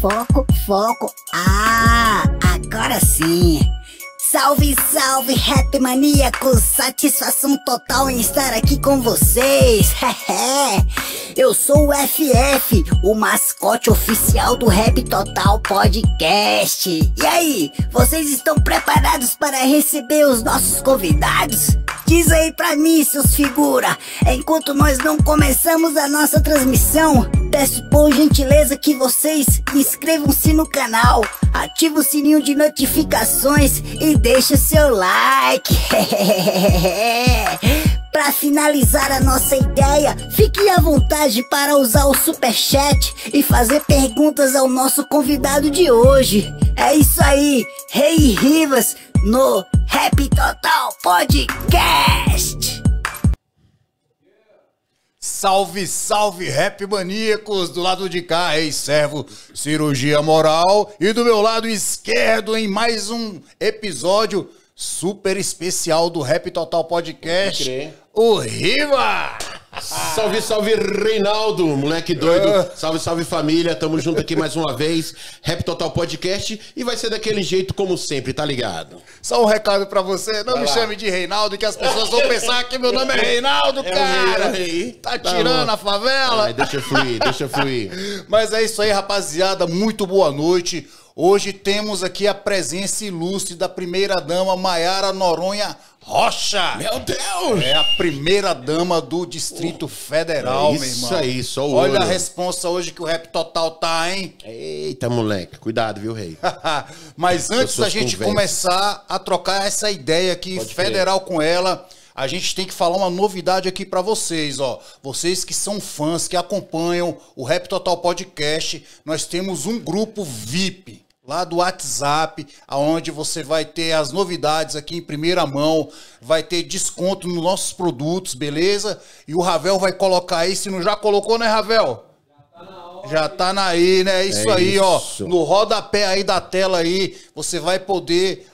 Foco, foco. Ah, agora sim. Salve, salve, rap maníacos. Satisfação total em estar aqui com vocês. Eu sou o FF, o mascote oficial do Rap Total Podcast. E aí, vocês estão preparados para receber os nossos convidados? Diz aí pra mim, seus figura. Enquanto nós não começamos a nossa transmissão, peço por gentileza que vocês inscrevam-se no canal, ative o sininho de notificações e deixe o seu like. Para finalizar a nossa ideia, fique à vontade para usar o superchat e fazer perguntas ao nosso convidado de hoje. É isso aí, Rei Rivas no Rap Total Podcast. Salve, salve, rap maníacos! Do lado de cá, ex-servo Cirurgia Moral. E do meu lado esquerdo, em mais um episódio super especial do Rap Total Podcast, o Riva! Salve, salve, Reinaldo, moleque doido. Salve, salve, família. Tamo junto aqui mais uma vez. Rap Total Podcast. E vai ser daquele jeito como sempre, tá ligado? Só um recado pra você. Não me chame de Reinaldo, que as pessoas vão pensar que meu nome é Reinaldo, cara. Tá tirando a favela. Ai, deixa fluir, deixa fluir. Mas é isso aí, rapaziada. Muito boa noite. Hoje temos aqui a presença ilustre da primeira-dama Maiara Noronha Rocha. Meu Deus! É a primeira-dama do Distrito Federal, meu irmão. Isso aí, só o Olha ouro. a responsa hoje que o Rap Total tá, hein? Eita, moleque. Cuidado, viu, rei? Mas antes da gente começar a trocar essa ideia aqui federal com ela, a gente tem que falar uma novidade aqui pra vocês, ó. Vocês que são fãs, que acompanham o Rap Total Podcast, nós temos um grupo VIP lá do WhatsApp, aonde você vai ter as novidades aqui em primeira mão, vai ter desconto nos nossos produtos, beleza? E o Ravel vai colocar aí, se não já colocou, né, Ravel? Já tá aí, né? Isso aí, ó. No rodapé aí da tela aí, você vai poder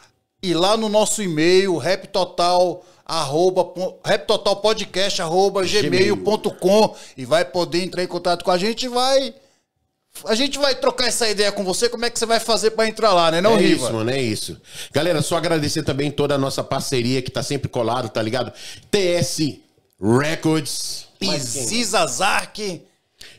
ir lá no nosso e-mail, raptotalpodcast@gmail.com e vai poder entrar em contato com a gente. A gente vai trocar essa ideia com você, como é que você vai fazer pra entrar lá, né, não, Riva? É isso, mano, é isso. Galera, só agradecer também toda a nossa parceria que tá sempre colado, tá ligado? TS Records, Zizazark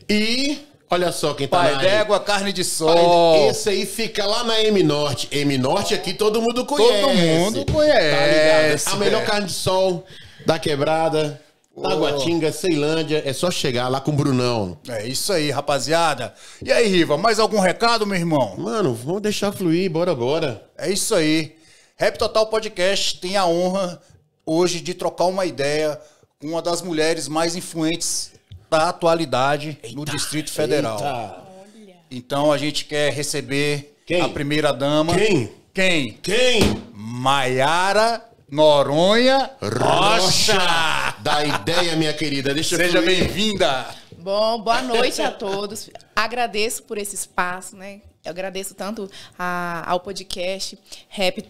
e olha só quem tá Pai lá. d'Égua, Carne de Sol. Esse aí fica lá na M-Norte. M-Norte aqui todo mundo conhece. Todo mundo conhece. Tá ligado? A melhor carne de sol da quebrada, Taguatinga, Ceilândia. É só chegar lá com o Brunão. É isso aí, rapaziada. E aí, Riva, mais algum recado, meu irmão? Mano, vamos deixar fluir, bora. É isso aí. Rap Total Podcast tem a honra hoje de trocar uma ideia com uma das mulheres mais influentes da atualidade no Distrito Federal. Então a gente quer receber a primeira-dama. Quem? Maiara Noronha Rocha. Dá ideia, minha querida. Seja bem-vinda. Bom, boa noite a todos. Agradeço por esse espaço, né? Eu agradeço tanto ao podcast Rap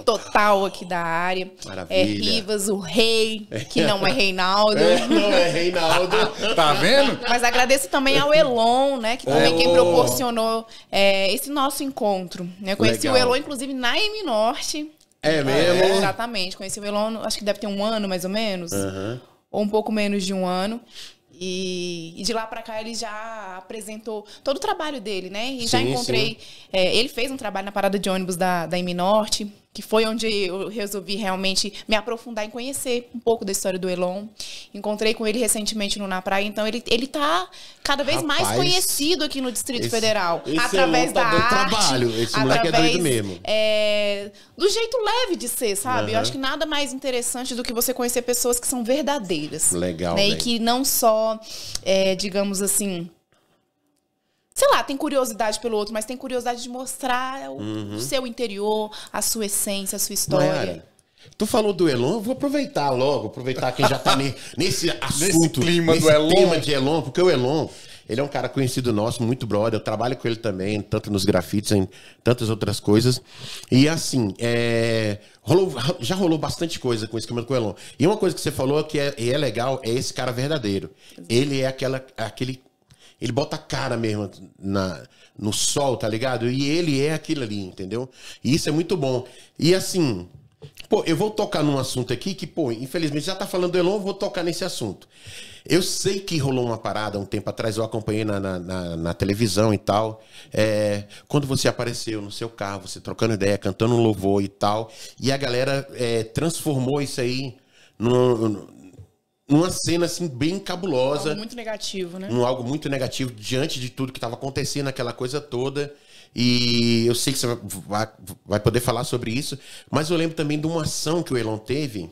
Total aqui da área. Maravilha. Rivas, o rei, que não é Reinaldo. Não é Reinaldo. Tá vendo? Mas agradeço também ao Elon, né? Que também quem proporcionou esse nosso encontro. Eu conheci o Elon, inclusive, na M-Norte. É mesmo? Exatamente. Conheci o Elon, acho que deve ter um ano, mais ou menos. Ou um pouco menos de um ano. E de lá pra cá ele já apresentou todo o trabalho dele, né? E já encontrei... ele fez um trabalho na parada de ônibus da M-Norte, que foi onde eu resolvi realmente me aprofundar em conhecer um pouco da história do Elon. Encontrei com ele recentemente no Na Praia, então ele tá cada vez mais conhecido aqui no Distrito Federal. Através da arte. Trabalho. Esse moleque é doido mesmo. Do jeito leve de ser, sabe? Eu acho que nada mais interessante do que você conhecer pessoas que são verdadeiras. Legal, né? E que não só, digamos assim... Sei lá, tem curiosidade pelo outro, mas tem curiosidade de mostrar o seu interior, a sua essência, a sua história. Maiara, tu falou do Elon, eu vou aproveitar quem já tá nesse assunto, nesse clima do Elon. Tema de Elon, porque o Elon, ele é um cara conhecido nosso, muito brother, eu trabalho com ele também, tanto nos grafites, em tantas outras coisas. E assim, já rolou bastante coisa com esse esquema com o Elon. E uma coisa que você falou que é legal, é esse cara verdadeiro. Ele é aquele ele bota a cara mesmo no sol, tá ligado? E ele é aquilo ali, entendeu? E isso é muito bom. E assim, pô, eu vou tocar num assunto aqui que, pô, infelizmente já tá falando do Elon, eu vou tocar nesse assunto. Eu sei que rolou uma parada um tempo atrás, eu acompanhei na televisão e tal. Quando você apareceu no seu carro, você trocando ideia, cantando um louvor e tal. E a galera transformou isso aí numa cena assim bem cabulosa. Algo muito negativo, né? Algo muito negativo diante de tudo que estava acontecendo, aquela coisa toda. E eu sei que você vai poder falar sobre isso. Mas eu lembro também de uma ação que o Elon teve.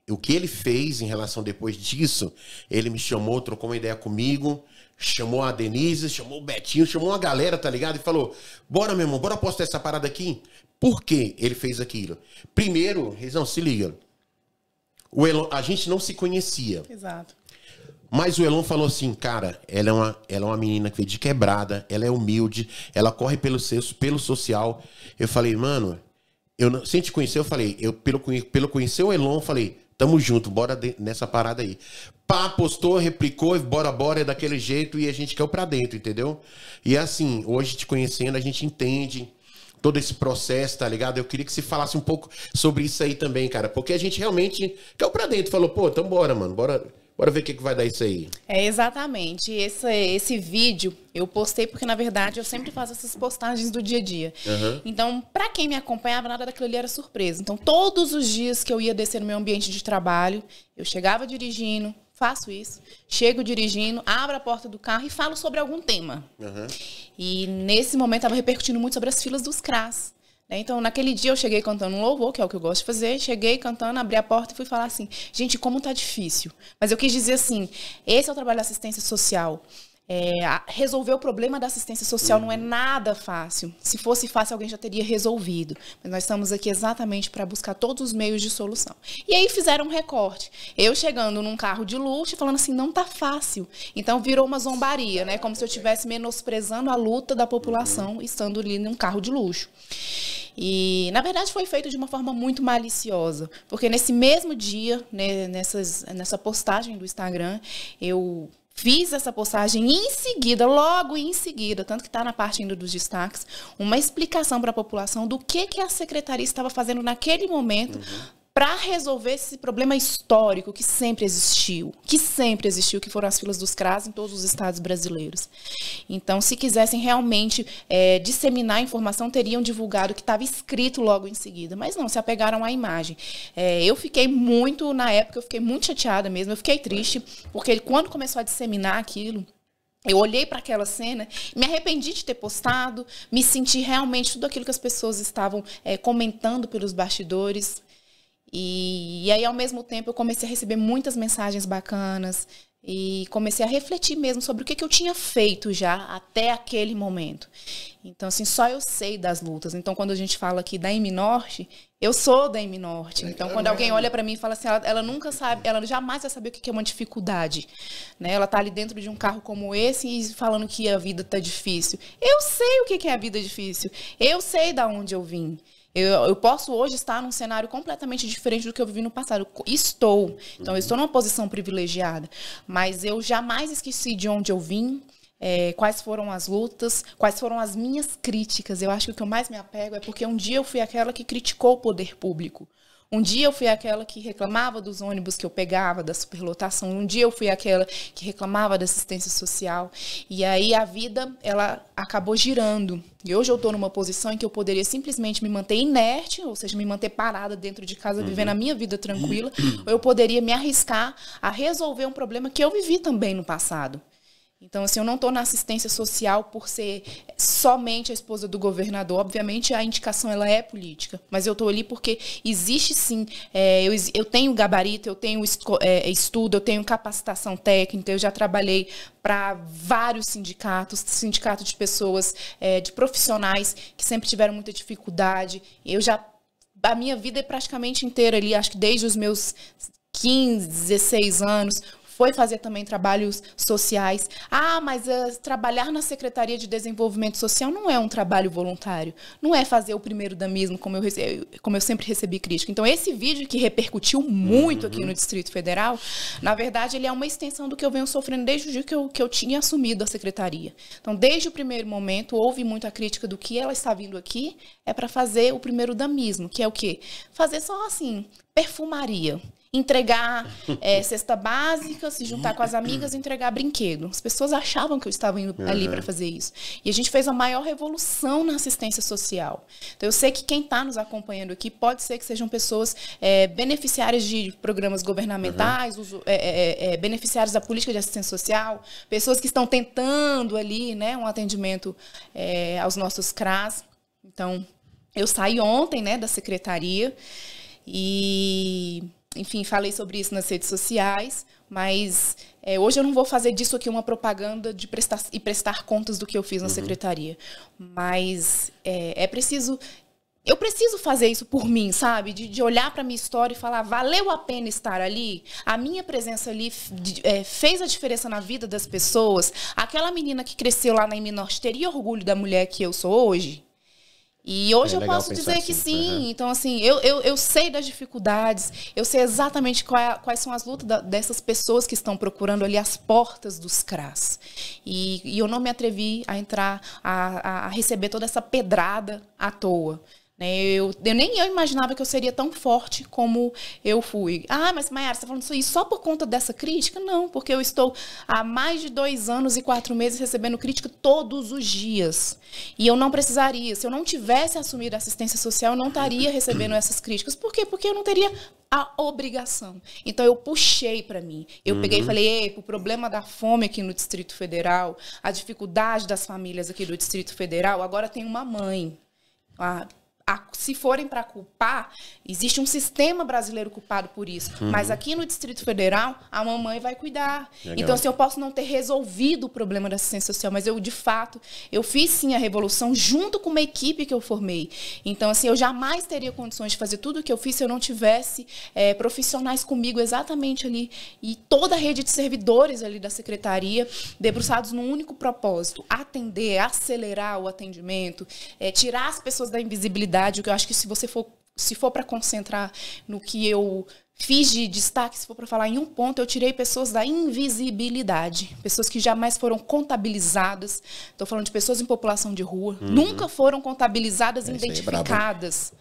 O que ele fez em relação depois disso, ele me chamou, trocou uma ideia comigo, chamou a Denise, chamou o Betinho, chamou uma galera, tá ligado? E falou, bora, meu irmão, bora postar essa parada aqui. Por que ele fez aquilo? Primeiro, Reizão, se liga. O Elon, a gente não se conhecia. Exato. Mas o Elon falou assim, cara, ela é uma menina que veio de quebrada, ela é humilde, ela corre pelo social. Eu falei, mano, sem te conhecer, eu falei, pelo conhecer o Elon, eu falei, tamo junto, bora nessa parada aí. Pá, postou, replicou, bora, é daquele jeito e a gente caiu pra dentro, entendeu? E assim, hoje te conhecendo, a gente entende todo esse processo, tá ligado? Eu queria que você falasse um pouco sobre isso aí também, cara, porque a gente realmente caiu pra dentro, falou, pô, então bora, mano, bora ver o que vai dar isso aí. Exatamente. Esse vídeo eu postei porque, na verdade, eu sempre faço essas postagens do dia a dia. Uhum. Então, pra quem me acompanhava, nada daquilo ali era surpresa. Então, todos os dias que eu ia descer no meu ambiente de trabalho, eu chegava dirigindo, faço isso, chego dirigindo, abro a porta do carro e falo sobre algum tema. Uhum. E, nesse momento, estava repercutindo muito sobre as filas dos CRAS. Então, naquele dia eu cheguei cantando um louvor, que é o que eu gosto de fazer. Cheguei cantando, abri a porta e fui falar assim, gente, como tá difícil. Mas eu quis dizer assim, esse é o trabalho da assistência social. Resolver o problema da assistência social não é nada fácil. Se fosse fácil, alguém já teria resolvido. Mas nós estamos aqui exatamente para buscar todos os meios de solução. E aí fizeram um recorte. Eu chegando num carro de luxo e falando assim, não tá fácil. Então virou uma zombaria, né? Como se eu estivesse menosprezando a luta da população estando ali num carro de luxo. E, na verdade, foi feito de uma forma muito maliciosa. Porque nesse mesmo dia, né, nessa postagem do Instagram, eu fiz essa postagem em seguida, logo em seguida, tanto que está na parte ainda dos destaques, uma explicação para a população do que a secretaria estava fazendo naquele momento para resolver esse problema histórico que sempre existiu, que foram as filas dos CRAS em todos os estados brasileiros. Então, se quisessem realmente disseminar a informação, teriam divulgado o que estava escrito logo em seguida. Mas não, se apegaram à imagem. Eu fiquei muito, na época, eu fiquei muito chateada mesmo, eu fiquei triste, porque quando começou a disseminar aquilo, eu olhei para aquela cena, me arrependi de ter postado, me senti realmente tudo aquilo que as pessoas estavam comentando pelos bastidores. E aí, ao mesmo tempo, eu comecei a receber muitas mensagens bacanas e comecei a refletir mesmo sobre o que eu tinha feito já até aquele momento. Então, assim, só eu sei das lutas. Então, quando a gente fala aqui da M Norte, eu sou da M Norte. Então, quando alguém olha para mim e fala assim, ela nunca sabe, ela jamais vai saber o que é uma dificuldade, né? Ela tá ali dentro de um carro como esse e falando que a vida tá difícil. Eu sei o que é a vida difícil. Eu sei da onde eu vim. Eu posso hoje estar num cenário completamente diferente do que eu vivi no passado. Então, eu estou numa posição privilegiada. Mas eu jamais esqueci de onde eu vim, quais foram as lutas, quais foram as minhas críticas. Eu acho que o que eu mais me apego é porque um dia eu fui aquela que criticou o poder público. Um dia eu fui aquela que reclamava dos ônibus que eu pegava, da superlotação. Um dia eu fui aquela que reclamava da assistência social. E aí a vida, ela acabou girando. E hoje eu estou numa posição em que eu poderia simplesmente me manter inerte, ou seja, me manter parada dentro de casa, vivendo a minha vida tranquila, ou eu poderia me arriscar a resolver um problema que eu vivi também no passado. Então, assim, eu não estou na assistência social por ser somente a esposa do governador. Obviamente, a indicação ela é política, mas eu estou ali porque existe, sim, eu tenho gabarito, eu tenho estudo, eu tenho capacitação técnica, eu já trabalhei para vários sindicatos de pessoas, de profissionais que sempre tiveram muita dificuldade. A minha vida é praticamente inteira ali, acho que desde os meus 15, 16 anos, foi fazer também trabalhos sociais. Ah, mas trabalhar na Secretaria de Desenvolvimento Social não é um trabalho voluntário. Não é fazer o primeiro damismo, como eu sempre recebi crítica. Então, esse vídeo que repercutiu muito aqui no Distrito Federal, na verdade, ele é uma extensão do que eu venho sofrendo desde o dia que eu tinha assumido a secretaria. Então, desde o primeiro momento, houve muita crítica do que ela está vindo aqui, é para fazer o primeiro damismo, que é o quê? Fazer só, assim, perfumaria. Entregar cesta básica, se juntar com as amigas e entregar brinquedo. As pessoas achavam que eu estava indo ali para fazer isso. E a gente fez a maior revolução na assistência social. Então, eu sei que quem está nos acompanhando aqui pode ser que sejam pessoas beneficiárias de programas governamentais, beneficiários da política de assistência social, pessoas que estão tentando ali, né, um atendimento aos nossos CRAS. Então, eu saí ontem, né, da secretaria e... Enfim, falei sobre isso nas redes sociais, mas hoje eu não vou fazer disso aqui uma propaganda de prestar contas do que eu fiz na secretaria. Mas eu preciso fazer isso por mim, sabe? De olhar para a minha história e falar, valeu a pena estar ali? A minha presença ali fez a diferença na vida das pessoas? Aquela menina que cresceu lá na Norte teria orgulho da mulher que eu sou hoje? E hoje eu posso dizer que sim. Então, assim, eu sei das dificuldades, eu sei exatamente quais são as lutas dessas pessoas que estão procurando ali as portas dos CRAS. E eu não me atrevi a entrar, a receber toda essa pedrada à toa. Nem eu imaginava que eu seria tão forte como eu fui. Ah, mas Maiara, você está falando isso aí só por conta dessa crítica? Não, porque eu estou há mais de 2 anos e 4 meses recebendo crítica todos os dias. E eu não precisaria. Se eu não tivesse assumido a assistência social, eu não estaria recebendo essas críticas. Por quê? Porque eu não teria a obrigação. Então, eu puxei para mim. Eu peguei e falei, o problema da fome aqui no Distrito Federal, a dificuldade das famílias aqui do Distrito Federal, agora tem uma mãe. Se forem para culpar, existe um sistema brasileiro culpado por isso. Mas aqui no Distrito Federal, a mamãe vai cuidar. Legal. Então, assim, eu posso não ter resolvido o problema da assistência social, mas eu, de fato, eu fiz sim a revolução junto com uma equipe que eu formei. Então, assim, eu jamais teria condições de fazer tudo o que eu fiz se eu não tivesse profissionais comigo exatamente ali. E toda a rede de servidores ali da secretaria, debruçados num único propósito: atender, acelerar o atendimento, tirar as pessoas da invisibilidade. Que eu acho que se for para concentrar no que eu fiz de destaque, se for para falar em um ponto, eu tirei pessoas da invisibilidade, pessoas que jamais foram contabilizadas. Estou falando de pessoas em população de rua, nunca foram contabilizadas, identificadas.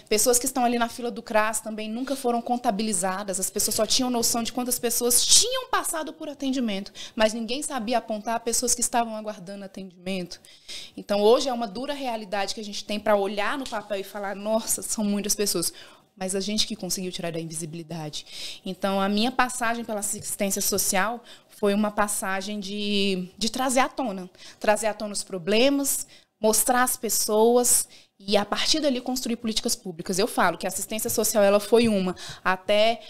Pessoas que estão ali na fila do CRAS também nunca foram contabilizadas. As pessoas só tinham noção de quantas pessoas tinham passado por atendimento, mas ninguém sabia apontar pessoas que estavam aguardando atendimento. Então, hoje é uma dura realidade que a gente tem para olhar no papel e falar, nossa, são muitas pessoas. Mas a gente que conseguiu tirar da invisibilidade. Então, a minha passagem pela assistência social foi uma passagem de trazer à tona os problemas, mostrar às pessoas e, a partir dali, construir políticas públicas. Eu falo que a assistência social ela foi uma até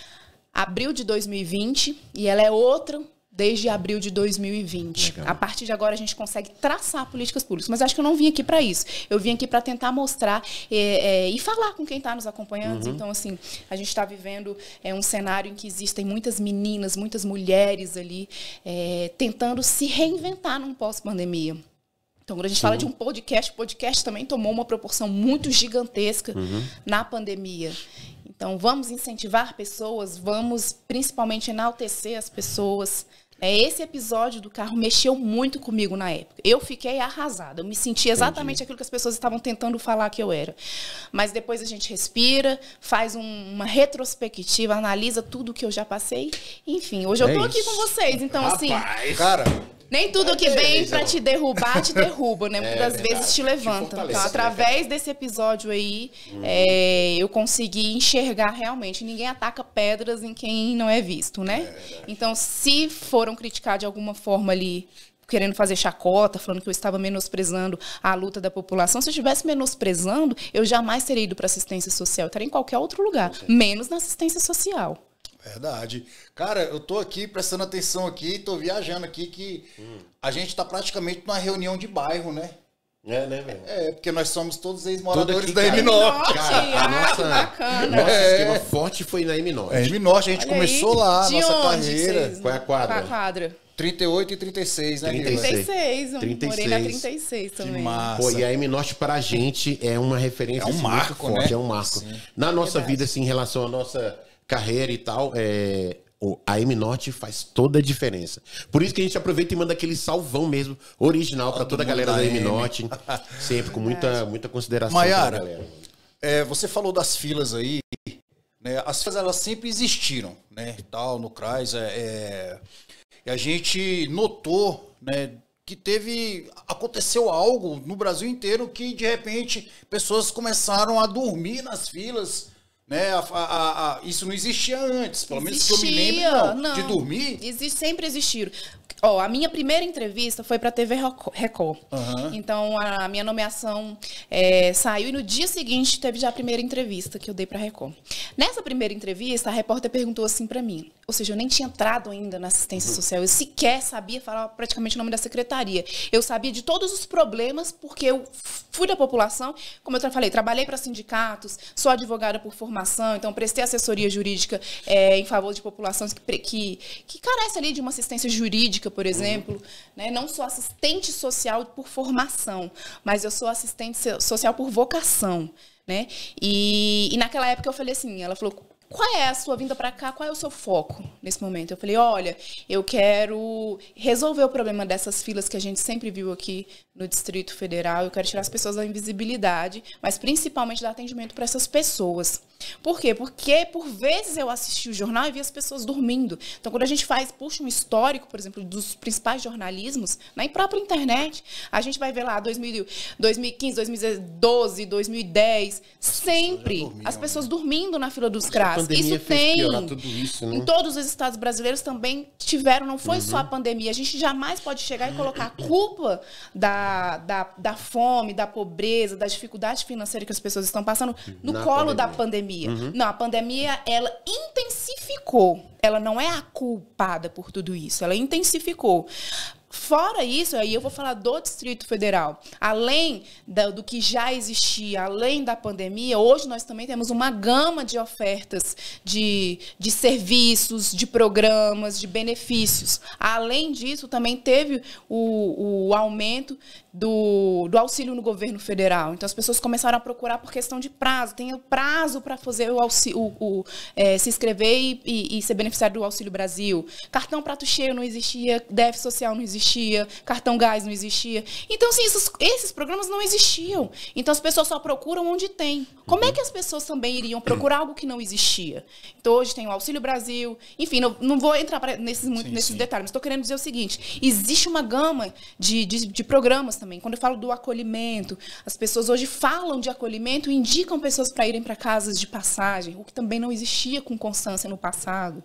abril de 2020 e ela é outra desde abril de 2020. Legal. A partir de agora, a gente consegue traçar políticas públicas. Mas acho que eu não vim aqui para isso. Eu vim aqui para tentar mostrar e falar com quem está nos acompanhando. Então, assim, a gente está vivendo um cenário em que existem muitas meninas, muitas mulheres ali tentando se reinventar num pós-pandemia. Então, quando a gente fala de um podcast, o podcast também tomou uma proporção muito gigantesca na pandemia. Então, vamos incentivar pessoas, vamos principalmente enaltecer as pessoas. Esse episódio do carro mexeu muito comigo na época. Eu fiquei arrasada. Eu me senti exatamente aquilo que as pessoas estavam tentando falar que eu era. Mas depois a gente respira, faz uma retrospectiva, analisa tudo que eu já passei. Enfim, hoje eu tô aqui com vocês. Então, assim... Cara... Nem tudo que vem pra te derrubar, te derruba, né? Muitas vezes te levanta. Então, através desse episódio aí, eu consegui enxergar realmente. Ninguém ataca pedras em quem não é visto, né? Então, se foram criticar de alguma forma ali, querendo fazer chacota, falando que eu estava menosprezando a luta da população, se eu estivesse menosprezando, eu jamais teria ido para assistência social. Eu estaria em qualquer outro lugar, menos na assistência social. Verdade. Cara, eu tô aqui prestando atenção aqui, tô viajando aqui que a gente tá praticamente numa reunião de bairro, né? Né, velho? Porque nós somos todos ex-moradores da M-Norte. Cara, nosso esquema forte foi na M-Norte. A M-Norte, a gente começou lá, a nossa carreira. Qual é a quadra? Qual a quadra? 38 e 36, né? 36, morei na 36 também. Que massa. Pô, e a M-Norte pra gente é uma referência muito forte, né? É um marco. Sim. Na nossa vida, assim, em relação à nossa carreira e tal, a M-Norte faz toda a diferença. Por isso que a gente aproveita e manda aquele salvão mesmo, original, pra toda a galera da M-Norte. Sempre com muita consideração. Maiara, você falou das filas aí, né? As filas, elas sempre existiram, né? Tal, no CRAS, e a gente notou, né, que aconteceu algo no Brasil inteiro que, de repente, pessoas começaram a dormir nas filas, né? Isso não existia antes, pelo menos que eu me lembro, não. De dormir. Sempre existiram. A minha primeira entrevista foi para a TV Record. Então, a minha nomeação saiu e no dia seguinte teve já a primeira entrevista que eu dei para a Record. Nessa primeira entrevista, a repórter perguntou assim para mim, ou seja, eu nem tinha entrado ainda na assistência social, eu sequer sabia falar praticamente o nome da secretaria. Eu sabia de todos os problemas, porque eu fui da população, como eu falei, trabalhei para sindicatos, sou advogada por formação, então prestei assessoria jurídica em favor de populações que carecem ali de uma assistência jurídica, por exemplo, né? Não sou assistente social por formação, mas eu sou assistente social por vocação, né? E naquela época eu falei assim, ela falou, qual é a sua vinda para cá, qual é o seu foco nesse momento? Eu falei, olha, eu quero resolver o problema dessas filas que a gente sempre viu aqui no Distrito Federal, eu quero tirar as pessoas da invisibilidade, mas principalmente dar atendimento para essas pessoas. Por quê? Porque, por vezes, eu assisti o jornal e vi as pessoas dormindo. Então, quando a gente puxa um histórico, por exemplo, dos principais jornalismos, na própria internet, a gente vai ver lá 2015, 2012, 2010, sempre as pessoas dormindo na fila dos CRAS. Isso tem. Tudo isso, né? Em todos os estados brasileiros também tiveram, não foi só a pandemia. A gente jamais pode chegar e colocar a culpa da fome, da pobreza, da dificuldade financeira que as pessoas estão passando no colo da pandemia. Não, a pandemia, ela intensificou. Ela não é a culpada por tudo isso. Ela intensificou. Fora isso, aí eu vou falar do Distrito Federal. Além do que já existia, além da pandemia, hoje nós também temos uma gama de ofertas de serviços, de programas, de benefícios. Além disso, também teve o aumento do auxílio no governo federal. Então, as pessoas começaram a procurar por questão de prazo. Tem o prazo para fazer se inscrever e ser beneficiário do Auxílio Brasil. Cartão prato cheio não existia, DF social não existia, cartão gás não existia. Então, assim, esses programas não existiam. Então, as pessoas só procuram onde tem. Como é que as pessoas também iriam procurar algo que não existia? Então, hoje tem o Auxílio Brasil. Enfim, não vou entrar nesses detalhes, mas estou querendo dizer o seguinte. Existe uma gama de programas também. Quando eu falo do acolhimento, as pessoas hoje falam de acolhimento e indicam pessoas para irem para casas de passagem, o que também não existia com constância no passado.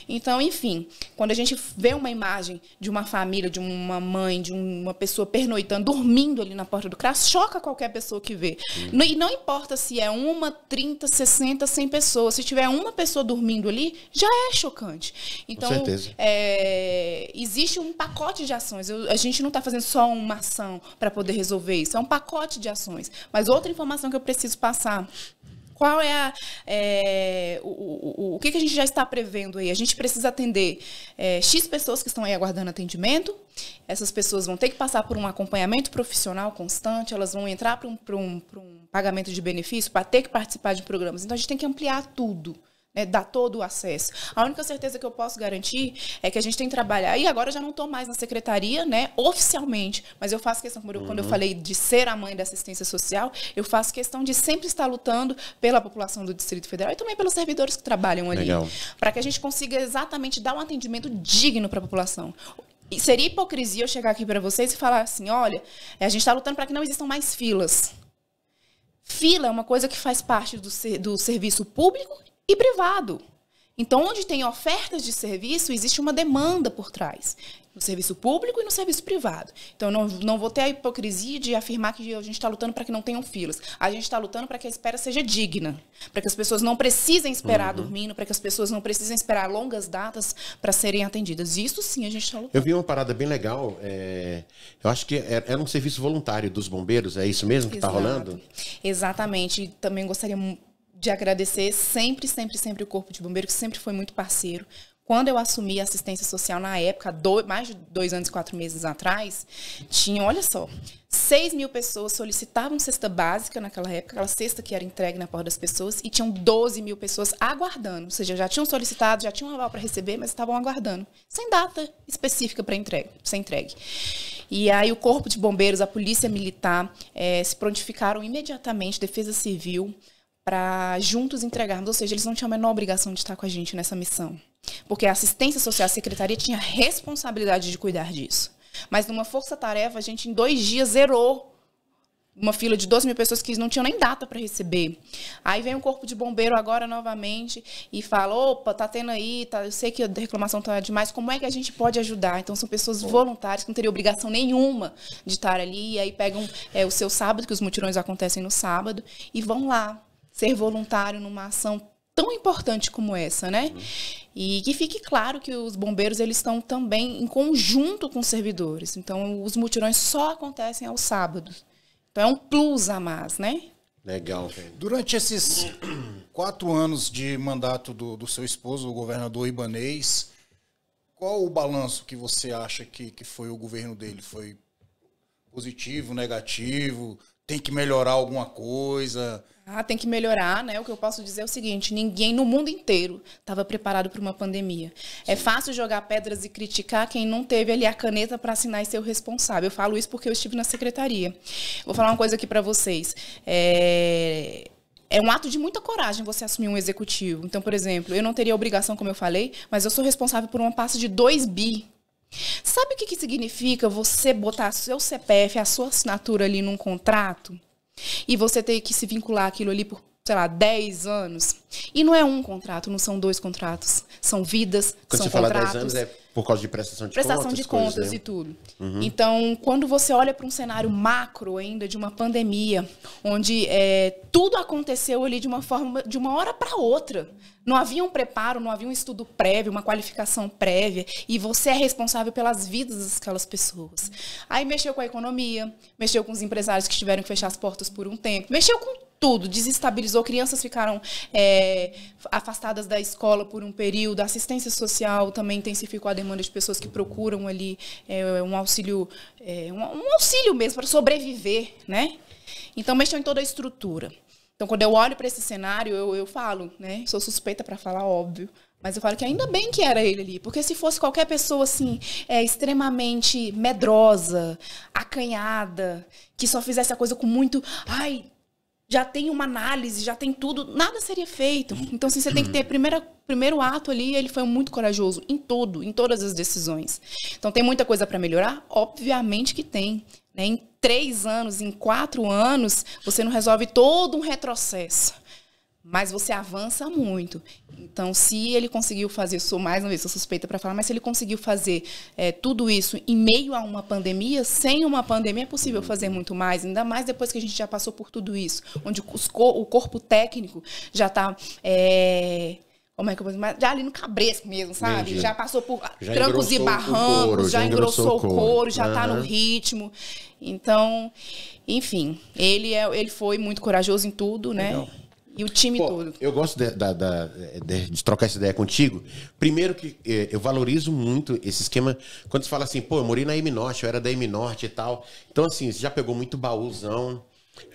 Então, enfim, quando a gente vê uma imagem de uma família, de uma mãe, de uma pessoa pernoitando, dormindo ali na porta do CRAS, choca qualquer pessoa que vê. E não importa se é 1, 30, 60, 100 pessoas. Se tiver uma pessoa dormindo ali, já é chocante. Então, com certeza. Existe um pacote de ações. A gente não está fazendo só uma ação para poder resolver isso. É um pacote de ações. Mas outra informação que eu preciso passar... Qual é o que a gente já está prevendo aí? A gente precisa atender X pessoas que estão aí aguardando atendimento. Essas pessoas vão ter que passar por um acompanhamento profissional constante, elas vão entrar para um pagamento de benefício, para ter que participar de programas. Então, a gente tem que ampliar tudo. Né, dar todo o acesso. A única certeza que eu posso garantir é que a gente tem que trabalhar, e agora eu já não estou mais na secretaria, né, oficialmente, mas eu faço questão, quando eu falei de ser a mãe da assistência social, eu faço questão de sempre estar lutando pela população do Distrito Federal e também pelos servidores que trabalham ali, para que a gente consiga exatamente dar um atendimento digno para a população. E seria hipocrisia eu chegar aqui para vocês e falar assim, olha, a gente está lutando para que não existam mais filas. Fila é uma coisa que faz parte do serviço público e privado. Então, onde tem ofertas de serviço, existe uma demanda por trás. No serviço público e no serviço privado. Então, não vou ter a hipocrisia de afirmar que a gente está lutando para que não tenham filas. A gente está lutando para que a espera seja digna. Para que as pessoas não precisem esperar dormindo, para que as pessoas não precisem esperar longas datas para serem atendidas. Isso sim a gente está lutando. Eu vi uma parada bem legal. Eu acho que era um serviço voluntário dos bombeiros. É isso mesmo que está rolando? Exatamente. Também gostaria de agradecer sempre o Corpo de Bombeiros, que sempre foi muito parceiro. Quando eu assumi a assistência social na época, mais de 2 anos e 4 meses atrás, tinha, olha só, 6 mil pessoas solicitavam cesta básica naquela época, aquela cesta que era entregue na porta das pessoas, e tinham 12 mil pessoas aguardando. Ou seja, já tinham solicitado, já tinham um aval para receber, mas estavam aguardando, sem data específica para ser entregue. E aí o Corpo de Bombeiros, a Polícia Militar, se prontificaram imediatamente, Defesa Civil, para juntos entregarmos. Ou seja, eles não tinham a menor obrigação de estar com a gente nessa missão. Porque a assistência social, a secretaria, tinha responsabilidade de cuidar disso. Mas numa força-tarefa, a gente em 2 dias zerou uma fila de 12 mil pessoas que não tinham nem data para receber. Aí vem o Corpo de Bombeiro agora novamente e fala, opa, tá tendo aí, eu sei que a reclamação tá demais, como é que a gente pode ajudar? Então são pessoas voluntárias que não teriam obrigação nenhuma de estar ali, e aí pegam o seu sábado, que os mutirões acontecem no sábado, e vão lá ser voluntário numa ação tão importante como essa, né? E que fique claro que os bombeiros, eles estão também em conjunto com os servidores. Então, os mutirões só acontecem aos sábados. Então, é um plus a mais, né? Legal, velho. Durante esses 4 anos de mandato do seu esposo, o governador Ibanez, qual o balanço que você acha que foi o governo dele? Foi positivo, negativo? Tem que melhorar alguma coisa? Tem que melhorar, né? O que eu posso dizer é o seguinte, ninguém no mundo inteiro estava preparado para uma pandemia. Sim. É fácil jogar pedras e criticar quem não teve ali a caneta para assinar e ser o responsável. Eu falo isso porque eu estive na secretaria. Vou falar uma coisa aqui para vocês. É um ato de muita coragem você assumir um executivo. Então, por exemplo, eu não teria obrigação, como eu falei, mas eu sou responsável por uma pasta de 2 bi. Sabe o que significa você botar seu CPF, a sua assinatura ali num contrato? E você ter que se vincular aquilo ali por, sei lá, 10 anos. E não é um contrato, não são 2 contratos. São vidas, quando são você contratos. Fala 10 anos é por causa de prestação de contas? Prestação de contas, né? E tudo. Então, quando você olha para um cenário macro ainda de uma pandemia, onde tudo aconteceu ali de uma hora para outra. Não havia um preparo, não havia um estudo prévio, uma qualificação prévia, e você é responsável pelas vidas daquelas pessoas. Aí mexeu com a economia, mexeu com os empresários que tiveram que fechar as portas por um tempo, mexeu com tudo, desestabilizou, crianças ficaram afastadas da escola por um período, a assistência social também intensificou a demanda de pessoas que procuram ali um auxílio, um auxílio mesmo para sobreviver, né? Então mexeu em toda a estrutura. Então, quando eu olho para esse cenário, eu falo, né? Sou suspeita para falar, óbvio. Mas eu falo que ainda bem que era ele ali. Porque se fosse qualquer pessoa, assim, extremamente medrosa, acanhada, que só fizesse a coisa com muito... já tem uma análise, já tem tudo, nada seria feito. Então, assim, você tem que ter primeiro ato ali, ele foi muito corajoso em todas as decisões. Então, tem muita coisa para melhorar? Obviamente que tem. Né? Em 3 anos, em 4 anos, você não resolve todo um retrocesso. Mas você avança muito. Então, se ele conseguiu fazer, sou suspeita para falar, mas se ele conseguiu fazer tudo isso em meio a uma pandemia, sem uma pandemia é possível fazer muito mais, ainda mais depois que a gente já passou por tudo isso, onde o corpo técnico já está... como é que eu vou dizer? Já ali no cabresco mesmo, sabe? Entendi. Já passou por trancos e barrancos, já engrossou o couro, já está no ritmo. Então, enfim, ele foi muito corajoso em tudo, né? Legal. E o time todo. Eu gosto de trocar essa ideia contigo. Primeiro que eu valorizo muito esse esquema. Quando você fala assim, eu morei na M-Norte, eu era da M-Norte e tal. Então, assim, você já pegou muito baúzão.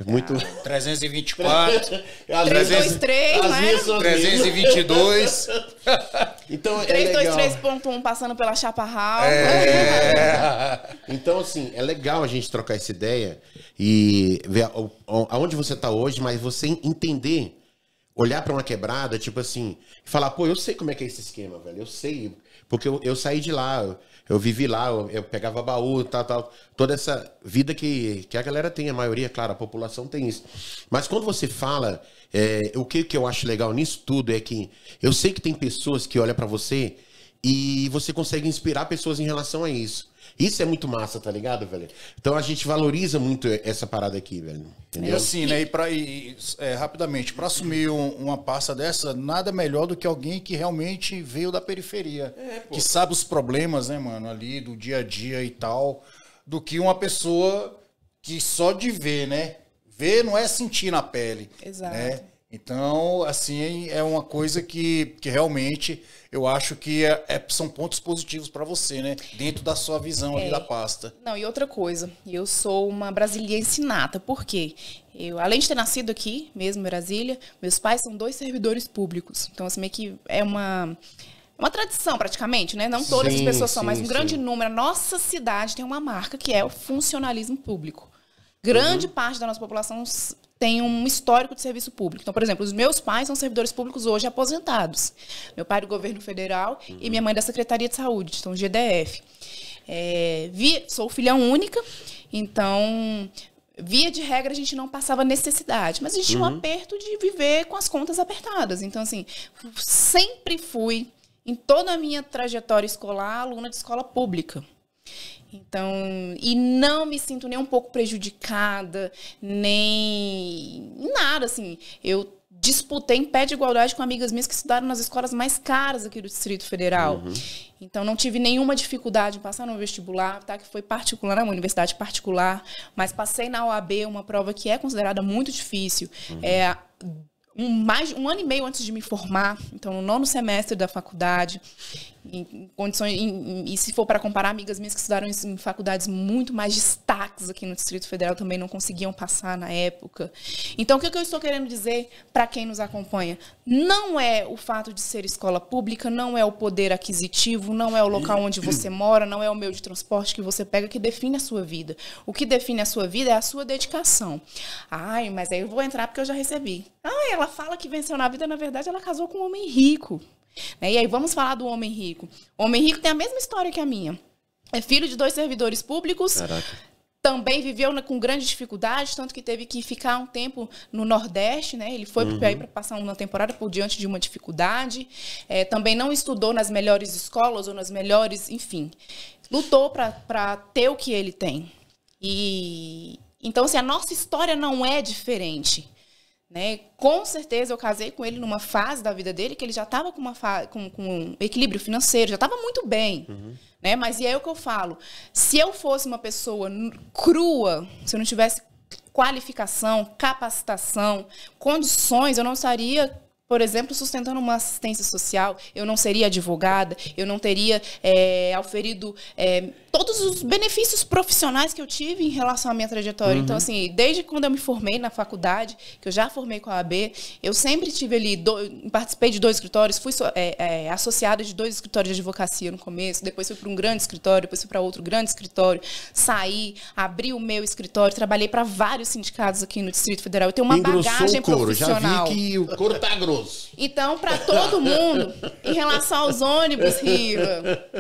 Muito... 324. 323, né? 322. Então, 323.1 passando pela Chaparral. Então, assim, é legal a gente trocar essa ideia e ver aonde você está hoje, mas você entender olhar pra uma quebrada, tipo assim, e falar, pô, eu sei como é que é esse esquema, velho. Eu sei, porque eu saí de lá, eu vivi lá, eu pegava baú, tal. Toda essa vida que a galera tem, a maioria, claro, a população tem isso. Mas quando você fala, o que eu acho legal nisso tudo é que eu sei que tem pessoas que olham pra você e você consegue inspirar pessoas em relação a isso. Isso é muito massa, tá ligado, velho? Então a gente valoriza muito essa parada aqui, velho. Entendeu? E assim, né? Rapidamente, para assumir uma pasta dessa, nada melhor do que alguém que realmente veio da periferia. Que sabe os problemas, né, mano, ali do dia a dia e tal, do que uma pessoa que só de ver, né? Ver não é sentir na pele. Exato. Né? Então, assim, é uma coisa que realmente eu acho que são pontos positivos para você, né? Dentro da sua visão ali da pasta. Não, e outra coisa, eu sou uma brasiliense nata. Por quê? Além de ter nascido aqui, mesmo em Brasília, meus pais são 2 servidores públicos. Então, assim, meio que é uma tradição, praticamente, né? Não todas as pessoas são, mas um grande número. A nossa cidade tem uma marca que é o funcionalismo público. Grande parte da nossa população tem um histórico de serviço público. Então, por exemplo, os meus pais são servidores públicos hoje aposentados. Meu pai do governo federal e minha mãe da Secretaria de Saúde, então GDF. Sou filha única, então, via de regra, a gente não passava necessidade, mas a gente tinha um aperto de viver com as contas apertadas. Então, assim, sempre fui, em toda a minha trajetória escolar, aluna de escola pública. Então, e não me sinto nem um pouco prejudicada, nem nada, assim. Eu disputei em pé de igualdade com amigas minhas que estudaram nas escolas mais caras aqui do Distrito Federal. Então, não tive nenhuma dificuldade em passar no vestibular, tá? Que foi particular, uma universidade particular, mas passei na OAB, uma prova que é considerada muito difícil. Mais de 1 ano e meio antes de me formar, então no 9º semestre da faculdade, em condições, e se for para comparar, amigas minhas que estudaram em faculdades muito mais destaques aqui no Distrito Federal também não conseguiam passar na época. Então, o que eu estou querendo dizer para quem nos acompanha? Não é o fato de ser escola pública, não é o poder aquisitivo, não é o local onde você mora, não é o meio de transporte que você pega que define a sua vida. O que define a sua vida é a sua dedicação. Ai, mas aí eu vou entrar porque eu já recebi. Ela fala que venceu na vida, na verdade ela casou com um homem rico. E aí vamos falar do homem rico. O homem rico tem a mesma história que a minha. É filho de 2 servidores públicos. Caraca. Também viveu com grande dificuldade, tanto que teve que ficar um tempo no Nordeste, né? Ele foi para passar uma temporada por diante de uma dificuldade. Também não estudou nas melhores escolas ou nas melhores, enfim. Lutou para ter o que ele tem. Então, assim, a nossa história não é diferente. Né? Com certeza eu casei com ele numa fase da vida dele que ele já estava com um equilíbrio financeiro, já estava muito bem. Né? Mas e é o que eu falo, se eu fosse uma pessoa crua, se eu não tivesse qualificação, capacitação, condições, eu não estaria, por exemplo, sustentando uma assistência social, eu não seria advogada, eu não teria auferido todos os benefícios profissionais que eu tive em relação à minha trajetória. Então, assim, desde quando eu me formei na faculdade, que eu já formei com a AB, eu sempre tive ali, participei de 2 escritórios, fui associada de 2 escritórios de advocacia no começo, depois fui para um grande escritório, depois fui para outro grande escritório, saí, abri o meu escritório, trabalhei para vários sindicatos aqui no Distrito Federal. Eu tenho uma bagagem profissional. Já vi que o couro tá grosso. Então, para todo mundo, em relação aos ônibus, Riva,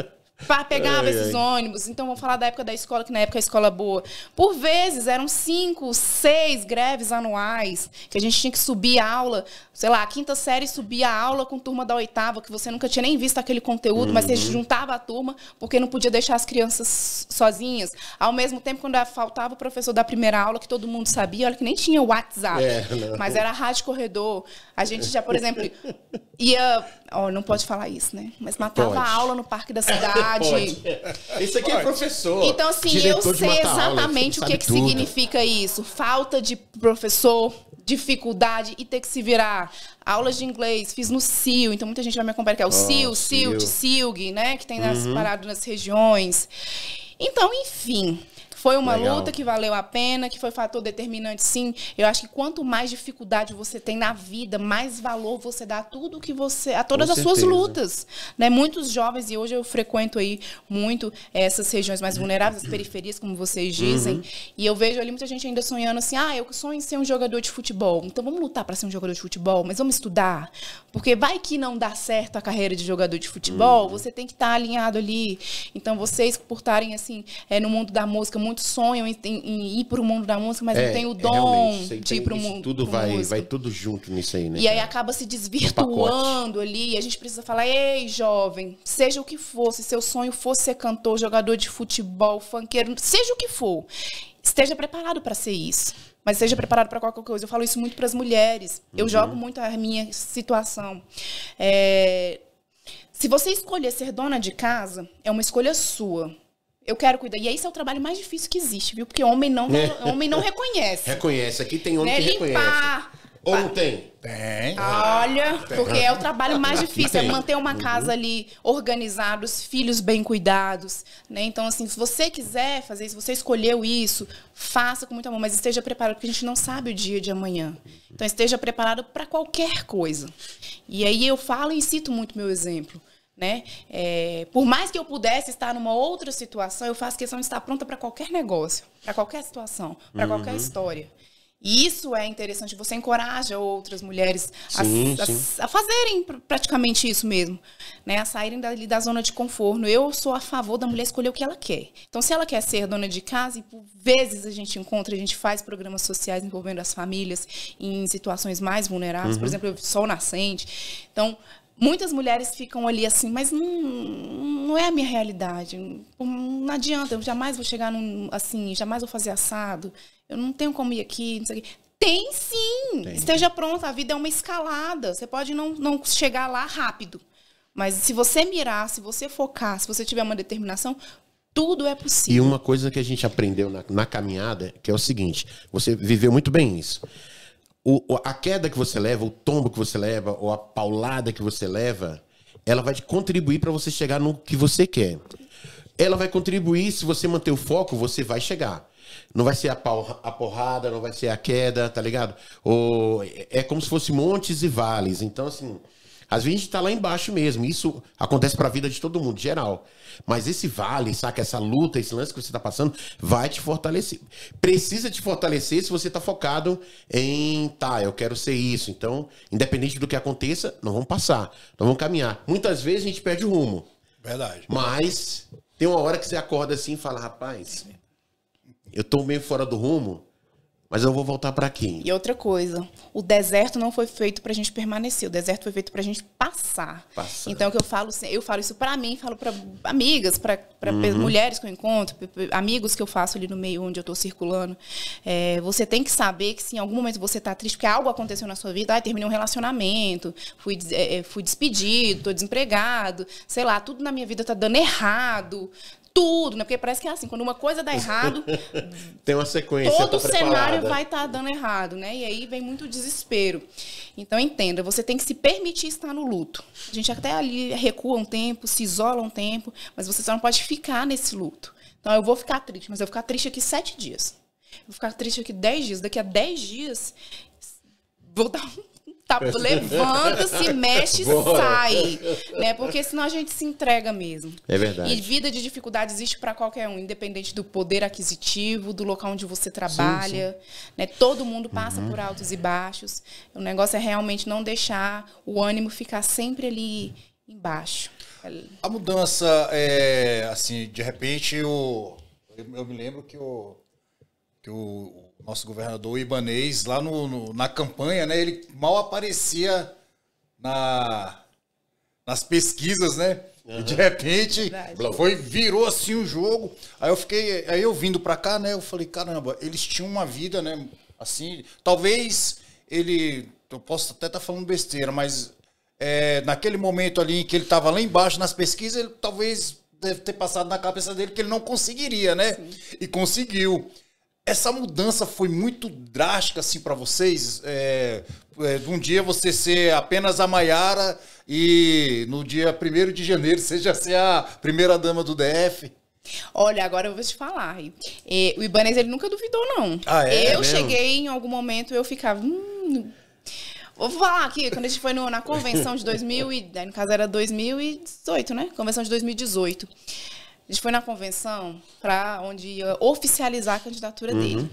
pegava esses ônibus. Então, vamos falar da época da escola, que na época a escola boa. Por vezes, eram 5, 6 greves anuais, que a gente tinha que subir a aula, sei lá, a 5ª série subia a aula com turma da 8ª, que você nunca tinha nem visto aquele conteúdo, mas você juntava a turma, porque não podia deixar as crianças sozinhas. Ao mesmo tempo, quando faltava o professor da primeira aula, que todo mundo sabia, olha que nem tinha WhatsApp, mas era a rádio corredor. A gente já, por exemplo, ia... não pode falar isso, né? Mas matava a aula no Parque da Cidade. Isso aqui é professor. Então, assim, eu sei exatamente o que significa isso. Falta de professor, dificuldade e ter que se virar. Aulas de inglês, fiz no CIL, então muita gente vai me acompanhar, que é o CIL, CILT, CILG, né? Que tem paradas nas regiões. Então, enfim, foi uma luta que valeu a pena, que foi fator determinante, sim. Eu acho que quanto mais dificuldade você tem na vida, mais valor você dá a tudo que você, a todas as suas lutas, né? Muitos jovens, e hoje eu frequento aí muito essas regiões mais vulneráveis, as periferias, como vocês dizem, e eu vejo ali muita gente ainda sonhando assim, eu sonho em ser um jogador de futebol, então vamos lutar para ser um jogador de futebol, mas vamos estudar, porque vai que não dá certo a carreira de jogador de futebol, você tem que estar alinhado ali. Então vocês, por estarem assim, no mundo da música, muitos sonham em ir para o mundo da música, mas não tem o dom de ir para o mundo. Tudo vai tudo junto nisso aí, né? E aí acaba se desvirtuando ali. E a gente precisa falar, ei, jovem, seja o que for, se seu sonho fosse ser cantor, jogador de futebol, funkeiro, seja o que for, esteja preparado para ser isso. Mas esteja preparado para qualquer coisa. Eu falo isso muito para as mulheres. Eu jogo muito a minha situação. Se você escolher ser dona de casa, é uma escolha sua. Eu quero cuidar. E esse é o trabalho mais difícil que existe, viu? Porque homem não reconhece. Reconhece. Aqui tem homem que reconhece. Ou não tem? Tem. Olha, porque é o trabalho mais difícil, é manter uma casa ali organizada, os filhos bem cuidados, né? Então, assim, se você quiser fazer isso, se você escolheu isso, faça com muito amor, mas esteja preparado, porque a gente não sabe o dia de amanhã. Então, esteja preparado para qualquer coisa. E aí eu falo e cito muito meu exemplo, né? Por mais que eu pudesse estar numa outra situação, eu faço questão de estar pronta para qualquer negócio, para qualquer situação, para qualquer história. E isso é interessante, você encoraja outras mulheres a fazerem praticamente isso mesmo, né? A saírem da zona de conforto. Eu sou a favor da mulher escolher o que ela quer. Então, se ela quer ser dona de casa, e por vezes a gente faz programas sociais envolvendo as famílias em situações mais vulneráveis, por exemplo, eu sou nascente. Então, muitas mulheres ficam ali assim, mas não é a minha realidade. Não adianta, eu jamais vou chegar assim, jamais vou fazer assado. Eu não tenho como ir aqui, não sei o quê. Tem sim! Tem. Esteja pronta, a vida é uma escalada. Você pode não chegar lá rápido. Mas se você mirar, se você focar, se você tiver uma determinação, tudo é possível. E uma coisa que a gente aprendeu na caminhada, que é o seguinte, você viveu muito bem isso. A queda que você leva, o tombo que você leva, ou a paulada que você leva, ela vai contribuir para você chegar no que você quer. Ela vai contribuir, se você manter o foco, você vai chegar. Não vai ser a porrada, não vai ser a queda, tá ligado? É como se fosse montes e vales. Então, assim, às vezes a gente tá lá embaixo mesmo. Isso acontece pra vida de todo mundo, geral. Mas esse vale, saca? Essa luta, esse lance que você tá passando, vai te fortalecer. Precisa te fortalecer se você tá focado em, eu quero ser isso. Então, independente do que aconteça, nós vamos passar, nós vamos caminhar. Muitas vezes a gente perde o rumo. Verdade. Mas tem uma hora que você acorda assim e fala, rapaz, eu tô meio fora do rumo, mas eu vou voltar para aqui. E outra coisa, o deserto não foi feito pra gente permanecer, o deserto foi feito pra gente passar. Então, o que eu falo isso pra mim, falo pra amigas, pra mulheres que eu encontro, amigos que eu faço ali no meio onde eu tô circulando. Você tem que saber que se em algum momento você tá triste, porque algo aconteceu na sua vida, terminei um relacionamento, fui despedido, tô desempregado, sei lá, tudo na minha vida tá dando errado. Tudo, né? Porque parece que é assim, quando uma coisa dá errado, tem uma sequência, todo o cenário vai estar dando errado, né? E aí vem muito desespero. Então, entenda, você tem que se permitir estar no luto. A gente até ali recua um tempo, se isola um tempo, mas você só não pode ficar nesse luto. Então, eu vou ficar triste, mas eu vou ficar triste aqui 7 dias. Eu vou ficar triste aqui 10 dias. Daqui a 10 dias, vou dar levanta, se mexe, sai, né? Porque senão a gente se entrega mesmo. É verdade. E vida de dificuldade existe para qualquer um, independente do poder aquisitivo, do local onde você trabalha, né? Todo mundo passa por altos e baixos. O negócio é realmente não deixar o ânimo ficar sempre ali embaixo. A mudança assim, de repente eu me lembro que o nosso governador Ibanez, lá na campanha, né, ele mal aparecia nas pesquisas, né? E de repente virou assim o jogo. Aí eu vindo pra cá, né, eu falei, caramba, eles tinham uma vida, né, assim, talvez eu posso até estar falando besteira, mas naquele momento ali em que ele estava lá embaixo nas pesquisas, ele talvez deve ter passado na cabeça dele que ele não conseguiria, né? Sim. E conseguiu. Essa mudança foi muito drástica, assim, para vocês? De um dia você ser apenas a Maiara e no dia 1º de janeiro você já ser a primeira-dama do DF? Olha, agora eu vou te falar. O Ibanez, ele nunca duvidou, não. Eu cheguei em algum momento, eu ficava... Vou falar aqui, quando a gente foi na convenção de 2000, no caso era 2018, né? Convenção de 2018. A gente foi na convenção onde ia oficializar a candidatura dele.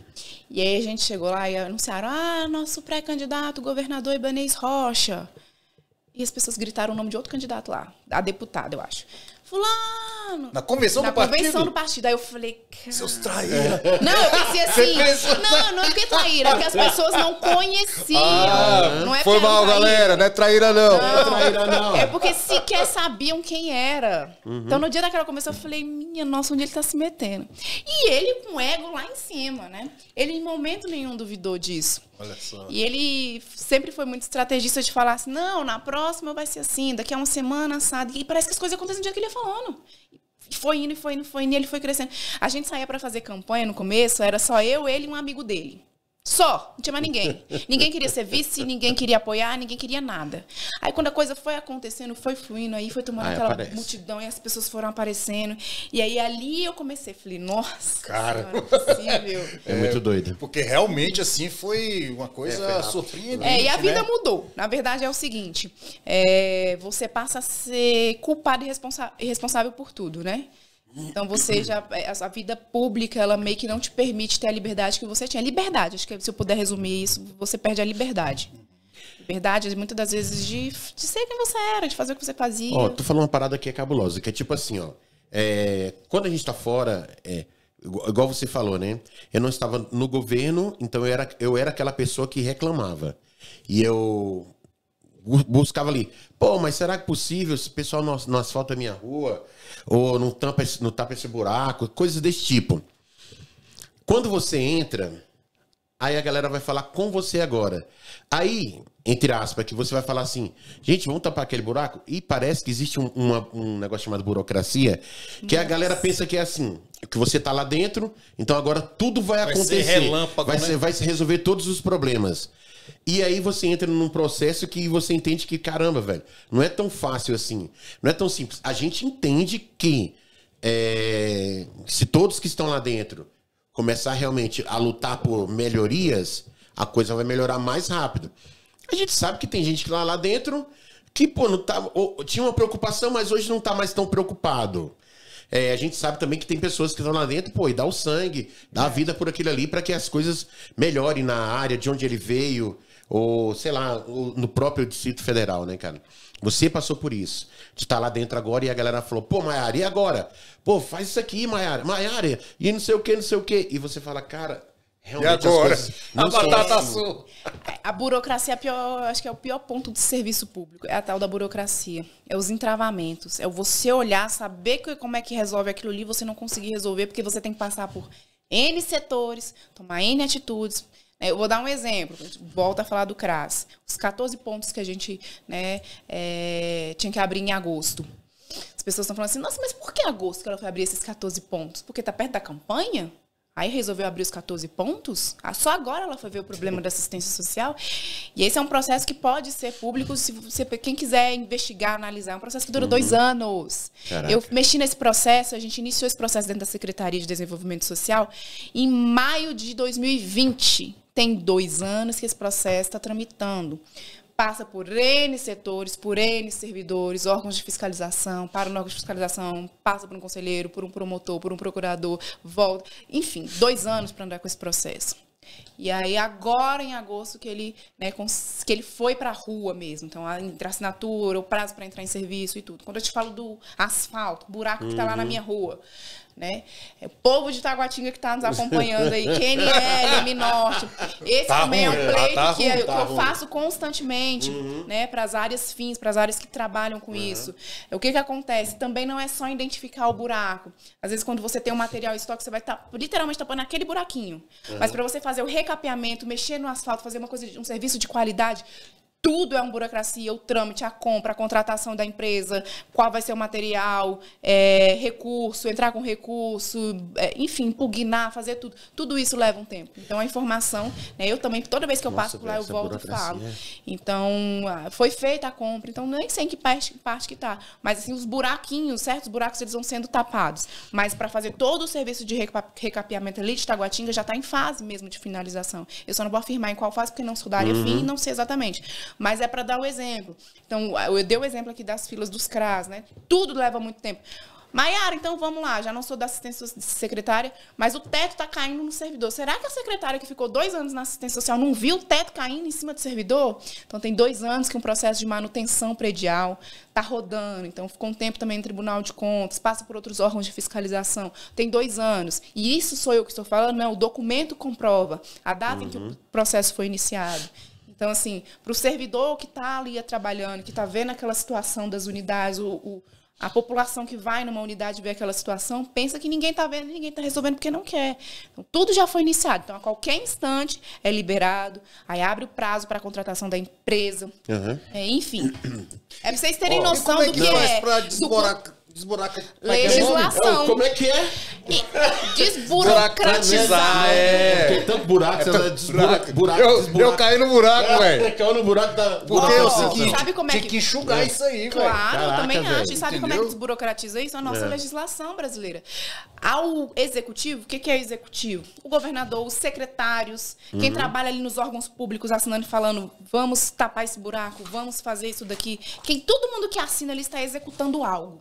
E aí a gente chegou lá e anunciaram, nosso pré-candidato, governador Ibanez Rocha. E as pessoas gritaram o nome de outro candidato lá, a deputada, eu acho. Fulano. Na convenção do partido? Na convenção do partido. Aí eu falei... Seus traíra. Não, eu pensei assim... Não é porque traíra, é porque as pessoas não conheciam. Não é foi mal, galera. Não é traíra, não. Não é traíra, não. É porque sequer sabiam quem era. Então, no dia daquela convenção, eu falei... Minha nossa, onde ele tá se metendo? E ele com o ego lá em cima, né? Ele, em momento nenhum, duvidou disso. Olha só. E ele sempre foi muito estrategista de falar assim, não, na próxima vai ser assim, daqui a uma semana, assado. E parece que as coisas acontecem no dia que ele ia falando. E foi indo, e ele foi crescendo. A gente saía para fazer campanha no começo, era só eu, ele e um amigo dele. Só, não tinha mais ninguém. Ninguém queria ser vice, ninguém queria apoiar, ninguém queria nada. Aí quando a coisa foi acontecendo, foi fluindo, aí foi tomando aquela multidão e as pessoas foram aparecendo. E aí ali eu comecei, falei, nossa, cara, não é possível. É muito doido. Porque realmente assim foi uma coisa surpreendente. E a vida mudou. Na verdade é o seguinte, você passa a ser culpado e responsável por tudo, né? Então você a vida pública, ela meio que não te permite ter a liberdade que você tinha. Liberdade, acho que se eu puder resumir isso, você perde a liberdade. Liberdade, muitas das vezes, de ser quem você era, de fazer o que você fazia. Tu falou uma parada que é cabulosa, que é tipo assim, quando a gente tá fora, igual você falou, né? Eu não estava no governo, então eu era aquela pessoa que reclamava. E eu buscava ali, mas será que é possível se o pessoal não asfalta a minha rua? Ou não tapa esse buraco? Coisas desse tipo. Quando você entra, aí a galera vai falar com você agora. Aí, entre aspas, que você vai falar assim, gente, vamos tapar aquele buraco? E parece que existe um negócio chamado burocracia, que a galera pensa que é assim, que você tá lá dentro, então agora tudo vai acontecer. Ser relâmpago, vai se resolver todos os problemas. E aí você entra num processo que você entende que, caramba, velho, não é tão fácil assim. Não é tão simples. A gente entende que se todos que estão lá dentro começar realmente a lutar por melhorias, a coisa vai melhorar mais rápido. A gente sabe que tem gente que lá dentro que, não tá, tinha uma preocupação, mas hoje não tá mais tão preocupado. A gente sabe também que tem pessoas que estão lá dentro, e dá o sangue, dá a vida por aquilo ali para que as coisas melhorem na área de onde ele veio, ou, sei lá, no próprio Distrito Federal, né, cara? Você passou por isso, de estar lá dentro agora e a galera falou, Maiara, e agora? Faz isso aqui, Maiara, e não sei o quê. E você fala, cara... Realmente, e agora? A batata sua. A burocracia, acho que é o pior ponto do serviço público. É a tal da burocracia. É os entravamentos. É você olhar, saber como é que resolve aquilo ali, você não conseguir resolver, porque você tem que passar por N setores, tomar N atitudes. Eu vou dar um exemplo. Volta a falar do CRAS. Os 14 pontos que a gente tinha que abrir em agosto. As pessoas estão falando assim, nossa, mas por que agosto que ela foi abrir esses 14 pontos? Porque está perto da campanha? Aí resolveu abrir os 14 pontos? Só agora ela foi ver o problema da assistência social. E esse é um processo que pode ser público, se quem quiser investigar, analisar. É um processo que dura 2 anos. Caraca. Eu mexi nesse processo, a gente iniciou esse processo dentro da Secretaria de Desenvolvimento Social em maio de 2020. Tem 2 anos que esse processo está tramitando. Passa por N setores, por N servidores, órgãos de fiscalização, para o órgão de fiscalização, passa por um conselheiro, por um promotor, por um procurador, volta. Enfim, 2 anos para andar com esse processo. E aí, agora, em agosto, que ele foi para a rua mesmo. Então, entre a assinatura, o prazo para entrar em serviço e tudo. Quando eu te falo do asfalto, buraco que está lá na minha rua, né? É o povo de Taguatinga que está nos acompanhando aí, QNL, M-Norte. Esse também é um pleito que eu faço constantemente, né, para as áreas fins, para as áreas que trabalham com isso. O que acontece? Também não é só identificar o buraco. Às vezes, quando você tem um material em estoque, você vai estar literalmente tapando aquele buraquinho. Mas para você fazer o recapeamento, mexer no asfalto, fazer um serviço de qualidade, Tudo é uma burocracia, o trâmite, a compra, a contratação da empresa, qual vai ser o material, recurso, entrar com recurso, enfim, impugnar, fazer tudo. Tudo isso leva um tempo. Então, a informação, né, eu também, toda vez que eu passo por lá, eu volto e falo. Então, foi feita a compra, então nem sei em que parte que está. Mas, assim, os buraquinhos, certos buracos, eles vão sendo tapados. Mas, para fazer todo o serviço de recapeamento ali de Taguatinga, já está em fase mesmo de finalização. Eu só não vou afirmar em qual fase, porque não sou da área fim e não sei exatamente. Mas é para dar o exemplo. Então, eu dei o exemplo aqui das filas dos CRAS, né? Tudo leva muito tempo. Maiara, então vamos lá, já não sou da assistência secretária, mas o teto está caindo no servidor. Será que a secretária que ficou 2 anos na assistência social não viu o teto caindo em cima do servidor? Então, tem 2 anos que um processo de manutenção predial está rodando. Então, ficou um tempo também no Tribunal de Contas, passa por outros órgãos de fiscalização. Tem 2 anos. E isso sou eu que estou falando, não, o documento comprova a data em que o processo foi iniciado. Então, assim, para o servidor que está ali trabalhando, que está vendo aquela situação das unidades, a população que vai numa unidade ver aquela situação, pensa que ninguém está vendo, ninguém está resolvendo porque não quer. Então, tudo já foi iniciado. Então, a qualquer instante é liberado, aí abre o prazo para a contratação da empresa. Enfim, é para vocês terem noção do que é. Desburaca. Legislação. Como é que é? Desburocratizar. Tem tanto buraco, Eu caí no buraco, velho. Caiu no buraco da... Porque é o seguinte, sabe como é tem que enxugar isso aí, velho. Claro, eu também velho. acho. E sabe como é que desburocratiza isso? A nossa legislação brasileira. Ao executivo, o que é executivo? O governador, os secretários, quem trabalha ali nos órgãos públicos assinando e falando, vamos tapar esse buraco, vamos fazer isso daqui. Todo mundo que assina ali está executando algo.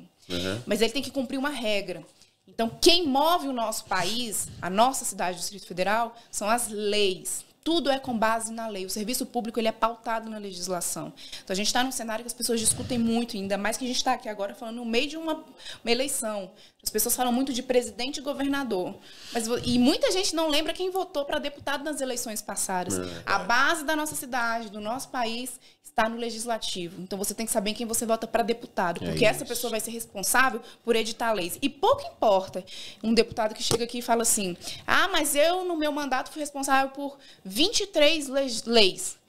Mas ele tem que cumprir uma regra. Então, quem move o nosso país, a nossa cidade do Distrito Federal, são as leis. Tudo é com base na lei. O serviço público ele é pautado na legislação. Então, a gente está num cenário que as pessoas discutem muito, ainda mais que a gente está aqui agora falando no meio de uma eleição. As pessoas falam muito de presidente e governador. E muita gente não lembra quem votou para deputado nas eleições passadas. A base da nossa cidade, do nosso país, está no legislativo. Então, você tem que saber quem você vota para deputado, porque essa pessoa vai ser responsável por editar leis. E pouco importa um deputado que chega aqui e fala assim, mas eu, no meu mandato, fui responsável por 23 leis.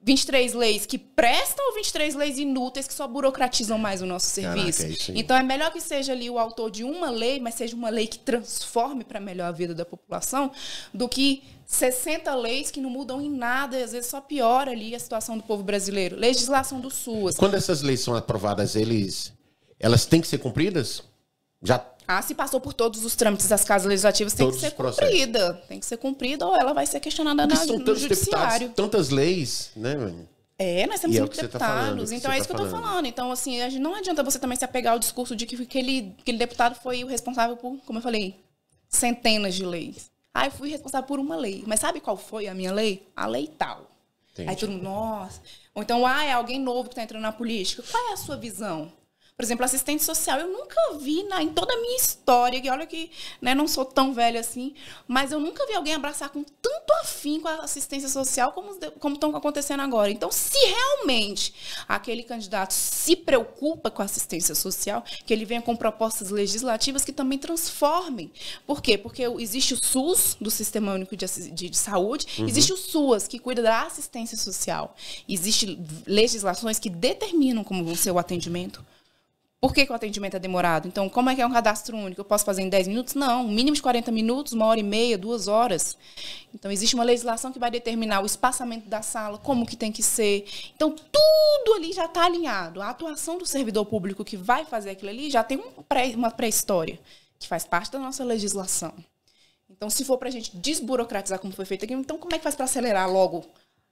23 leis que prestam ou 23 leis inúteis que só burocratizam mais o nosso serviço? Caraca, então, é melhor que seja ali o autor de uma lei, mas seja uma lei que transforme para melhor a vida da população, do que 60 leis que não mudam em nada e às vezes só piora ali a situação do povo brasileiro. Legislação do SUAS. Quando essas leis são aprovadas, elas têm que ser cumpridas? Se passou por todos os trâmites das casas legislativas, tem que ser cumprida. Tem que ser cumprida ou ela vai ser questionada no judiciário. Tantas leis, né, mano? Nós temos muitos deputados. Então, é isso que eu estou falando. Então, assim, não adianta você também se apegar ao discurso de que aquele deputado foi o responsável por, como eu falei, centenas de leis. Eu fui responsável por uma lei. Mas sabe qual foi a minha lei? A lei tal. Entendi. Aí todo mundo, nossa. Ou então, é alguém novo que está entrando na política. Qual é a sua visão? Por exemplo, assistente social, eu nunca vi em toda a minha história, que olha que não sou tão velha assim, mas eu nunca vi alguém abraçar com tanto afinco a assistência social como estão acontecendo agora. Então, se realmente aquele candidato se preocupa com a assistência social, que ele venha com propostas legislativas que também transformem. Por quê? Porque existe o SUS, do Sistema Único de Saúde, existe o SUAS, que cuida da assistência social. Existem legislações que determinam como vai ser o atendimento. Por que o atendimento é demorado? Então, como é que é um cadastro único? Eu posso fazer em 10 minutos? Não, um mínimo de 40 minutos, 1h30, 2 horas. Então, existe uma legislação que vai determinar o espaçamento da sala, como que tem que ser. Então, tudo ali já está alinhado. A atuação do servidor público que vai fazer aquilo ali já tem uma pré-história, que faz parte da nossa legislação. Então, se for para a gente desburocratizar como foi feito aqui, então como é que faz para acelerar logo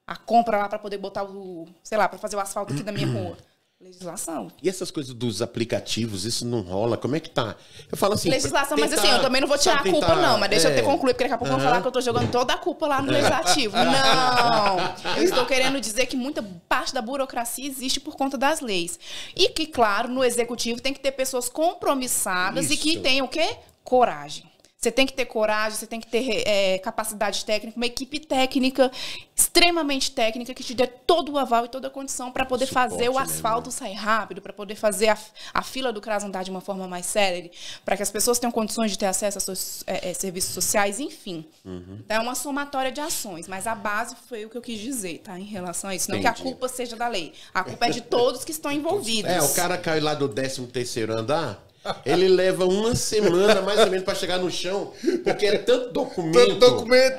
a compra lá para poder botar para fazer o asfalto aqui da minha rua? Legislação. E essas coisas dos aplicativos, isso não rola? Como é que tá? Eu falo assim... Legislação, mas assim, eu também não vou tirar a culpa, não. Mas deixa eu ter concluído, porque daqui a pouco vão falar que eu tô jogando toda a culpa lá no Legislativo. Não! Eu estou querendo dizer que muita parte da burocracia existe por conta das leis. E que, claro, no Executivo tem que ter pessoas compromissadas e que tenham o quê? Coragem. Você tem que ter coragem, você tem que ter capacidade técnica, uma equipe técnica, extremamente técnica, que te dê todo o aval e toda a condição para poder fazer o asfalto sair rápido, para poder fazer a fila do CRAS andar de uma forma mais célere, para que as pessoas tenham condições de ter acesso a seus serviços sociais, enfim. Então, é uma somatória de ações, mas a base foi o que eu quis dizer, tá? Em relação a isso. Não que a culpa seja da lei. A culpa é de todos que estão envolvidos. O cara caiu lá do 13º andar... Ele leva uma semana, mais ou menos, para chegar no chão, porque é tanto documento. Tanto documento.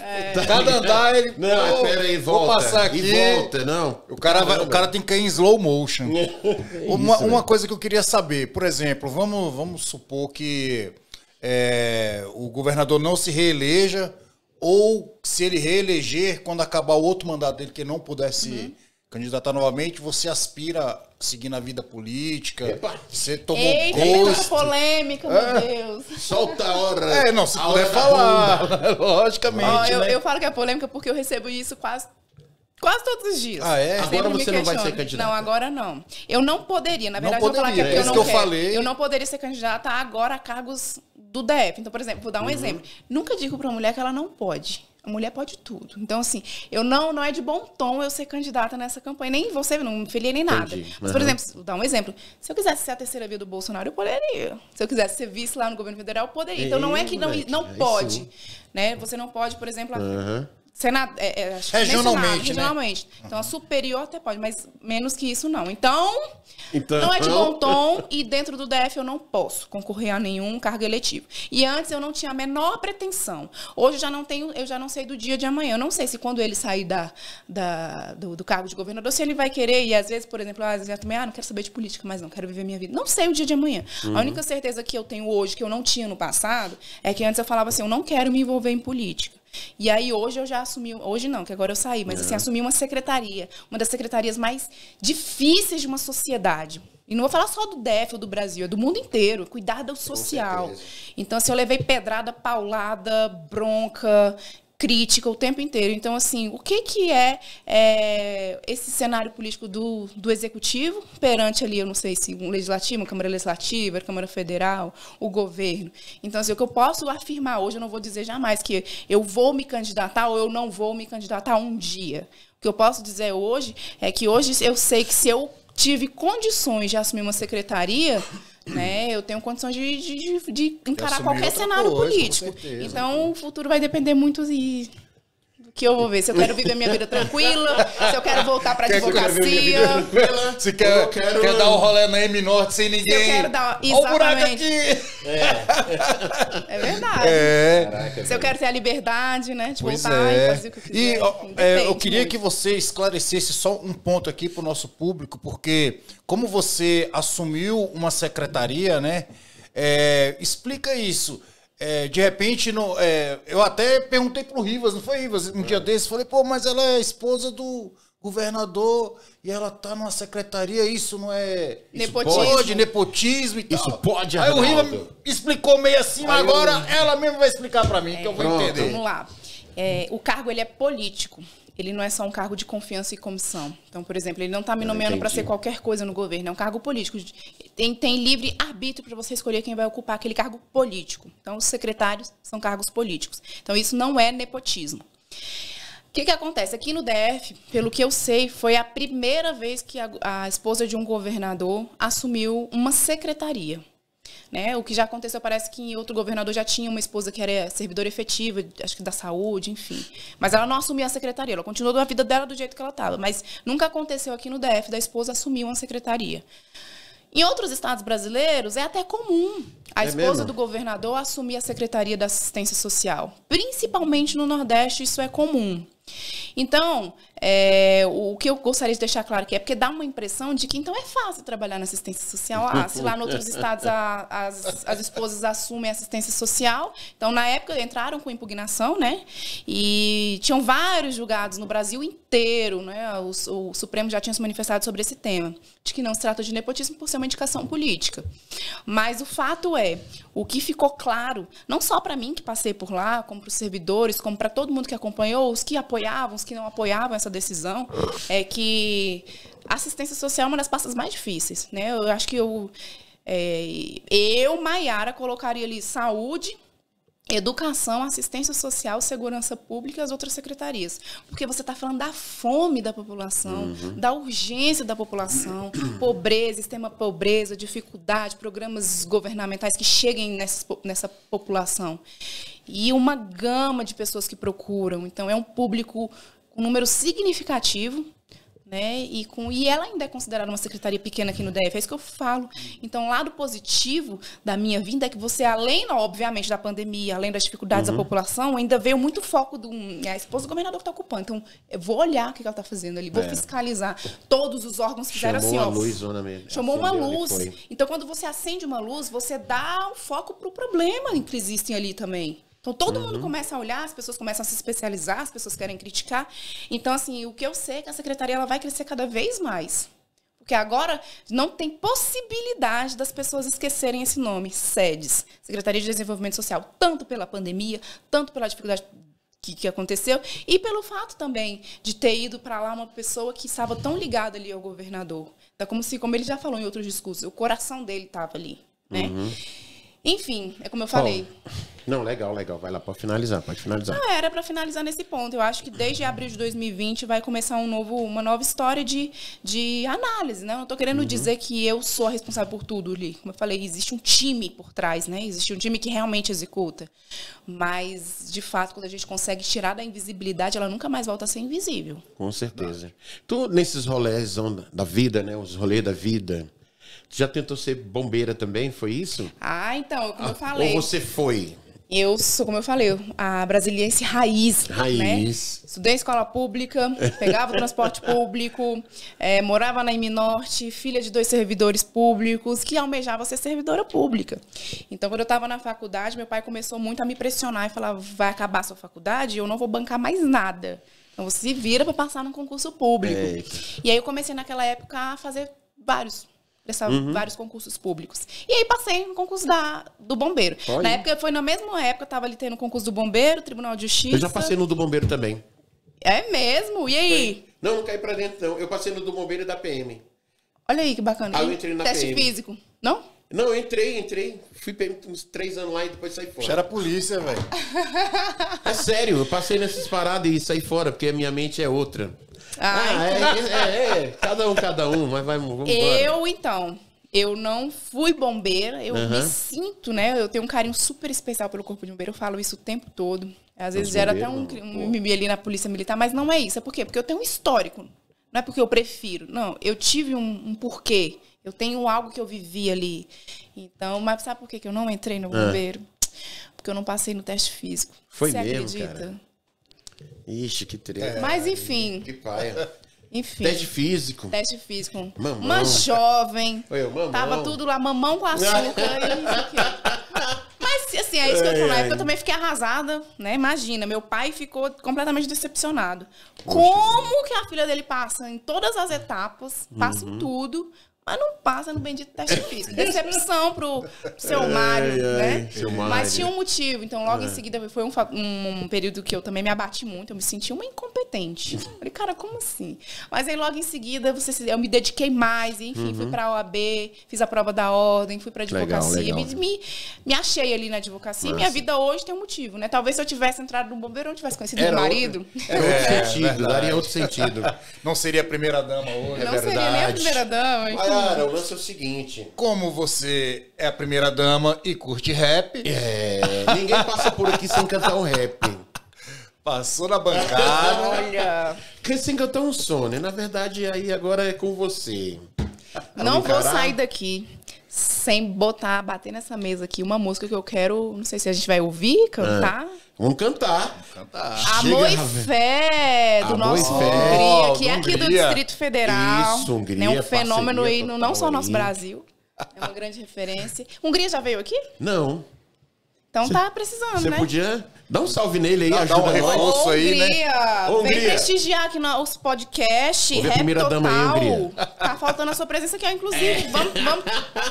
Cada andar ele... Não, pera aí, volta. Vou passar aqui. E volta, não. O cara tem que ir em slow motion. Uma coisa que eu queria saber, por exemplo, vamos supor que o governador não se reeleja, ou se ele reeleger, quando acabar o outro mandato dele, que ele não pudesse candidatar novamente, você aspira seguir na vida política? Epa. Você tomou gosto? Polêmica, meu Deus. Solta a hora. Não, se puder falar. Logicamente. Eu falo que é polêmica porque eu recebo isso quase todos os dias. Ah, é? Agora você não vai ser candidata? Não, agora não. Eu não poderia. Na verdade, eu vou falar que é porque eu não quero. Eu não poderia ser candidata agora a cargos do DF. Então, por exemplo, vou dar um exemplo. Nunca digo para uma mulher que ela não pode. A mulher pode tudo. Então, assim, não é de bom tom eu ser candidata nessa campanha. Nem você, não me filiei nem nada. Mas, por exemplo, vou dar um exemplo. Se eu quisesse ser a terceira via do Bolsonaro, eu poderia. Se eu quisesse ser vice lá no governo federal, eu poderia. Então, não é que não pode. Né? Você não pode, por exemplo... regionalmente, né? Então, a superior até pode, mas menos que isso, não. Então, não é de bom tom e dentro do DF eu não posso concorrer a nenhum cargo eletivo. E antes eu não tinha a menor pretensão. Hoje eu já não sei do dia de amanhã. Eu não sei se quando ele sair do cargo de governador, se ele vai querer, e às vezes, por exemplo, não quero saber de política, mas não quero viver minha vida. Não sei o dia de amanhã. A única certeza que eu tenho hoje, que eu não tinha no passado, é que antes eu falava assim, eu não quero me envolver em política. E aí hoje eu já assumi, hoje não, que agora eu saí, mas assim, assumi uma secretaria, uma das secretarias mais difíceis de uma sociedade. E não vou falar só do DF ou do Brasil, é do mundo inteiro, cuidar do social. Então, assim, eu levei pedrada, paulada, bronca, crítica o tempo inteiro. Então, assim, o que é esse cenário político do executivo perante ali, eu não sei se um legislativo, uma Câmara Legislativa, a Câmara Federal, o governo. Então, assim, o que eu posso afirmar hoje, eu não vou dizer jamais que eu vou me candidatar ou eu não vou me candidatar um dia. O que eu posso dizer hoje é que hoje eu sei que se eu tive condições de assumir uma secretaria... Né? Eu tenho condições de encarar qualquer cenário político. Então, o futuro vai depender muito do que eu vou ver. Se eu quero viver minha vida tranquila, se eu quero voltar para a advocacia. Se quer dar um rolê na M Norte sem ninguém. Se eu quero dar... Exatamente. É verdade. Caraca, se eu quero ter a liberdade, né? De voltar e fazer o que eu quiser. E eu queria que você esclarecesse só um ponto aqui para o nosso público, porque como você assumiu uma secretaria, né? Explica isso. De repente, eu até perguntei pro Rivas, não foi, Rivas? Um dia desses, falei, mas ela é esposa do governador e ela tá numa secretaria, isso não é... Nepotismo. Nepotismo e tal. Isso pode, Aí o Rivas explicou meio assim, mas agora ela mesmo vai explicar pra mim, que eu vou entender. Vamos lá. O cargo, ele é político. Ele não é só um cargo de confiança e comissão. Então, por exemplo, ele não está me nomeando para ser qualquer coisa no governo. É um cargo político. Tem livre arbítrio para você escolher quem vai ocupar aquele cargo político. Então, os secretários são cargos políticos. Então, isso não é nepotismo. O que acontece? Aqui no DF, pelo que eu sei, foi a primeira vez que a esposa de um governador assumiu uma secretaria. Né? O que já aconteceu, parece que em outro governador já tinha uma esposa que era servidora efetiva, acho que da saúde, enfim. Mas ela não assumiu a secretaria, ela continuou a vida dela do jeito que ela estava. Mas nunca aconteceu aqui no DF da esposa assumir uma secretaria. Em outros estados brasileiros, é até comum a esposa do governador assumir a Secretaria da Assistência Social. Principalmente no Nordeste, isso é comum. Então, o que eu gostaria de deixar claro aqui é porque dá uma impressão de que então é fácil trabalhar na assistência social. Se lá em outros estados as esposas assumem a assistência social. Então, na época, entraram com impugnação, né? E tinham vários julgados no Brasil inteiro, né? O Supremo já tinha se manifestado sobre esse tema, de que não se trata de nepotismo por ser uma indicação política. Mas o fato o que ficou claro, não só para mim que passei por lá, como para os servidores, como para todo mundo que acompanhou, os que apoiavam, os que não apoiavam essa decisão, é que a assistência social é uma das pastas mais difíceis, né? Eu acho que Maiara, colocaria ali saúde Educação, assistência social, segurança pública e as outras secretarias. Porque você está falando da fome da população, da urgência da população, pobreza, extrema pobreza, dificuldade, programas governamentais que cheguem nessa população. E uma gama de pessoas que procuram. Então, é um público com número significativo, né? E ela ainda é considerada uma secretaria pequena aqui no DF, é isso que eu falo. Então, o lado positivo da minha vinda é que você, além, obviamente, da pandemia, além das dificuldades da população, ainda veio muito foco a esposa do governador que está ocupando. Então, eu vou olhar o que ela está fazendo ali, vou fiscalizar. Todos os órgãos fizeram assim, ó. Chamou uma luz. Então, quando você acende uma luz, você dá um foco para o problema que existem ali também. Então, todo mundo começa a olhar, as pessoas começam a se especializar, as pessoas querem criticar. Então, assim, o que eu sei é que a secretaria ela vai crescer cada vez mais. Porque agora não tem possibilidade das pessoas esquecerem esse nome, SEDES, Secretaria de Desenvolvimento Social, tanto pela pandemia, tanto pela dificuldade que aconteceu, e pelo fato também de ter ido para lá uma pessoa que estava tão ligada ali ao governador. Então, como ele já falou em outros discursos, o coração dele estava ali, né? Enfim, é como eu falei. Não, legal. Vai lá, pode finalizar. Não, era para finalizar nesse ponto. Eu acho que desde abril de 2020 vai começar uma nova história de análise, né? Eu não estou querendo dizer que eu sou a responsável por tudo ali. Como eu falei, existe um time por trás, né? Existe um time que realmente executa. Mas, de fato, quando a gente consegue tirar da invisibilidade, ela nunca mais volta a ser invisível. Com certeza. Tu, nesses rolês da vida, né? Os rolês da vida... Já tentou ser bombeira também, foi isso? Então, como eu falei... Ou você foi? Eu sou, como eu falei, a brasiliense raiz. Né? Estudei em escola pública, pegava o transporte público, morava na IMNorte, filha de 2 servidores públicos, que almejava ser servidora pública. Então, quando eu estava na faculdade, meu pai começou muito a me pressionar e falava, vai acabar a sua faculdade, eu não vou bancar mais nada. Então, você se vira para passar num concurso público. E aí, eu comecei naquela época a fazer vários concursos públicos. E aí passei no concurso do bombeiro. Na época, foi na mesma época, estava ali tendo o concurso do bombeiro, Tribunal de Justiça. Eu já passei no do bombeiro também. É mesmo? E aí? Não caí pra dentro, não. Eu passei no do bombeiro e da PM. Olha aí que bacana. Eu entrei na Teste PM. físico, não? Não, eu entrei. Fui uns 3 anos lá e depois saí fora. Já era polícia, velho. É sério, eu passei nessas paradas e saí fora, porque a minha mente é outra. Cada um, mas vamos embora. Eu não fui bombeira, eu me sinto, né? Eu tenho um carinho super especial pelo Corpo de Bombeiro, eu falo isso o tempo todo. Às vezes gera até um mimimi ali na Polícia Militar, mas não é isso. É por quê? Porque eu tenho um histórico. Não é porque eu prefiro. Não, eu tive um porquê. Eu tenho algo que eu vivi ali. Então, mas sabe por que eu não entrei no bombeiro? Porque eu não passei no teste físico. Foi Você mesmo, acredita? Cara? Ixi, que treta. Mas, enfim. Que paia. Enfim. Teste físico. Mamão. Uma jovem. Mamão. Tava tudo lá, mamão com açúcar e isso aqui. Mas, assim, é isso que eu tô falando. Eu também fiquei arrasada, né? Imagina, meu pai ficou completamente decepcionado. Como que a filha dele passa em todas as etapas, passa em tudo, mas não passa no bendito teste físico. Decepção pro seu Mário, né? Mas tinha um motivo. Então, logo em seguida, foi um período que eu também me abati muito. Eu me senti uma incompetente. Falei, cara, como assim? Mas aí, logo em seguida, eu me dediquei mais. E, enfim, fui pra OAB, fiz a prova da ordem, fui pra advocacia. Legal. Me achei ali na advocacia. Minha vida hoje tem um motivo, né? Talvez se eu tivesse entrado no bombeiro, eu não tivesse conhecido meu marido. Daria outro sentido. Não seria a primeira-dama hoje. Não seria nem a primeira-dama. Cara, o lance é o seguinte. Como você é a primeira-dama e curte rap... Ninguém passa por aqui sem cantar um rap. Passou na bancada. Olha... Sem cantar um som, né? Na verdade, aí agora é com você. Não vou sair daqui sem bater nessa mesa aqui uma música que eu quero... Não sei se a gente vai ouvir, cantar... Vamos cantar. Amor e Fé, do nosso Hungria, que é aqui do Distrito Federal. Isso, Hungria. É um fenômeno aí, não só no nosso Brasil. É uma grande referência. Hungria já veio aqui? Não. Então tá precisando, né? Você podia dar um salve nele aí, Dá um ajuda nós. reforço aí, né? Hungria. Vem prestigiar aqui os podcasts, Ouve a Rap primeira Total. dama aí, Hungria. Tá faltando a sua presença aqui, ó, inclusive.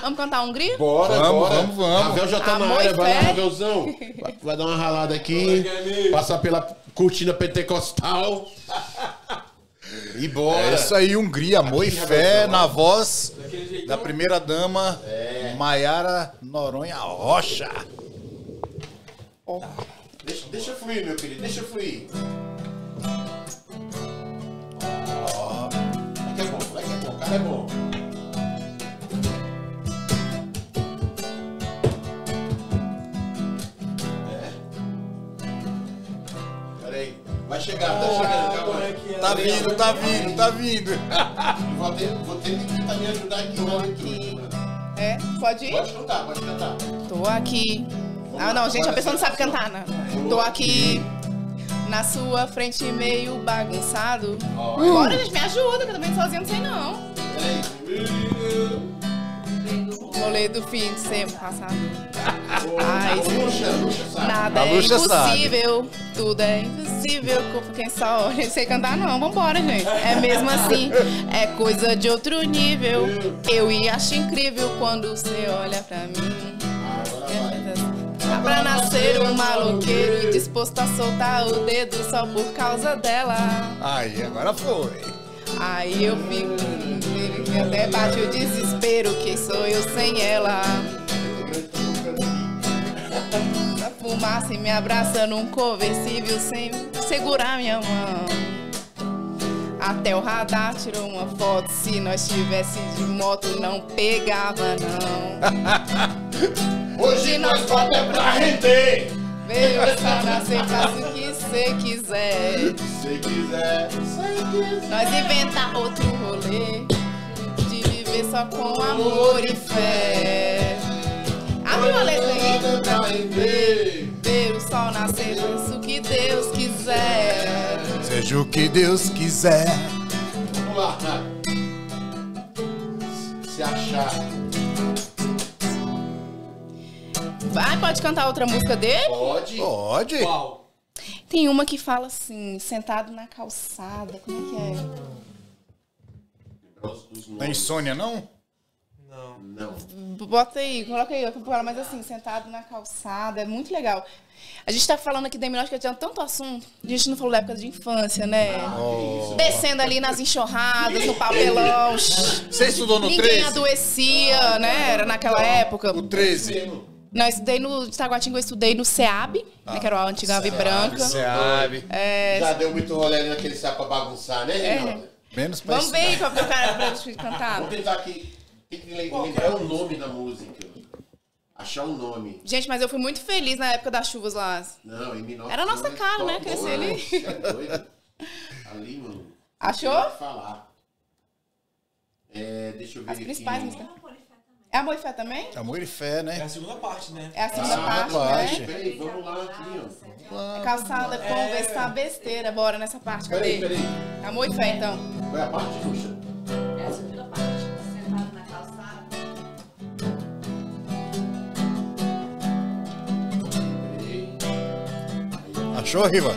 Vamos cantar Hungria? Vamos. Ravel já tá Amor na área, e vai lá, fé. Ravelzão. Vai dar uma ralada aqui, passar pela cortina pentecostal. E bora. É isso aí, Hungria, Amor e Fé, na voz da primeira-dama, Maiara Noronha Rocha. Oh. Deixa fluir, meu querido, deixa fluir. Vai que é bom, o cara é bom. Peraí, vai chegar, tá chegando, calma. Tá vindo. Vou ter que tentar me ajudar aqui. Pode ir? Pode cantar. Tô aqui. Não, gente, a pessoa não sabe cantar, né? Tô aqui na sua frente meio bagunçado. Bora, gente, me ajuda, que eu também sozinho não sei não. Rolê do fim de semana passado. Nada é impossível, tudo é impossível. Quem só olha, não sei cantar não, vambora, gente. É mesmo assim, é coisa de outro nível. Eu e acho incrível quando você olha pra mim. Tá pra nascer um maloqueiro disposto a soltar o dedo só por causa dela. Aí, agora foi. Aí eu fico, até bate o desespero, quem sou eu sem ela? A fumaça e me abraça num conversível sem segurar minha mão. Até o radar tirou uma foto, se nós tivesse de moto não pegava não. Hoje nós bota é pra render. Veio só nascer, faça o que cê quiser. Nós inventar outro rolê de viver só com amor e fé. Abre uma letra aí. Ver o sol nascer, faça o que Deus quiser. Seja o que Deus quiser. Vamos lá. Se achar. Pode cantar outra música dele? Pode. Qual? Tem uma que fala assim, sentado na calçada. Como é que é? Não é insônia, não? Não. Bota aí, coloca aí, mas assim, sentado na calçada, é muito legal. A gente tá falando aqui da hipnose que tinha tanto assunto, a gente não falou da época de infância, né? Descendo ali nas enxurradas, no papelão. Você estudou no 13? Ninguém adoecia, né? Era naquela época. O 13. Não, eu estudei no Taguatinga, eu estudei no SEAB, né, que era a antiga Ave Branca. SEAB. Já deu muito rolê ali naquele saco pra bagunçar, né, Reinaldo? Menos pra Vamos ver aí pra gente cantar. Vamos tentar aqui. Tem que lembrar o nome da música. Achar um nome. Gente, mas eu fui muito feliz na época das chuvas lá. Não, em 19... Era a nossa cara, né? Crescer ali. É doido. Ali, mano. Achou? Deixa eu falar. Deixa eu ver As aqui. principais músicas. É Amor e Fé também? Amor e Fé, né? É a segunda parte, né? É a segunda parte, né? Peraí, vamos lá aqui, ó. É calçada, conversa, besteira. Bora nessa parte, cadê? Peraí. Amor e Fé, então. Qual é a parte, Xuxa? É a segunda parte. Sentado na calçada. Achou, Riva?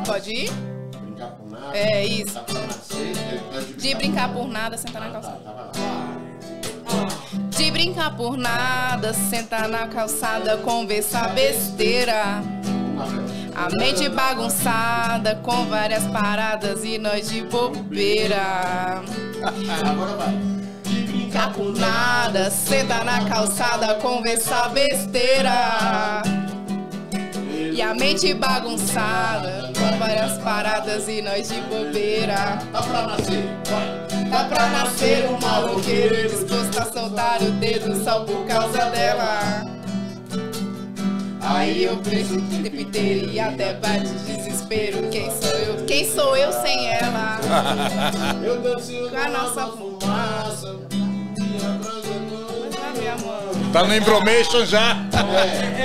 Pode ir? Brincar por nada. É isso. Tá pra nascer, De brincar por nada, sentar na calçada. Tava lá. De brincar por nada, sentar na calçada, conversar besteira. A mente bagunçada, com várias paradas e nós de bobeira. Agora vai. De brincar por nada, sentar na calçada, conversar besteira. E a mente bagunçada, com várias paradas e nós de bobeira. Tá pra nascer. Tá pra nascer um maloqueiro disposto a soltar o dedo só por causa dela. Aí eu penso o tempo inteiro e até bate desespero. Quem sou eu? Quem sou eu sem ela? Eu danço Com a nossa fumaça. Mas na minha mão. Tá no Embromation já.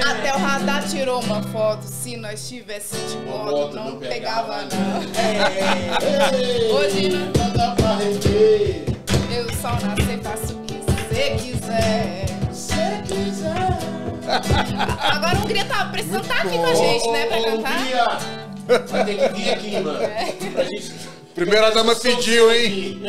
Até o radar tirou uma foto. Se nós tivéssemos de moto, não pegava não. Hoje não dá pra render. eu só nasci, faço o que você quiser. Se quiser. Agora a Hungria tá precisando estar aqui com a gente, né, pra cantar. Hungria, vai ter que vir aqui, mano. Pra gente... Primeira dama pediu, hein?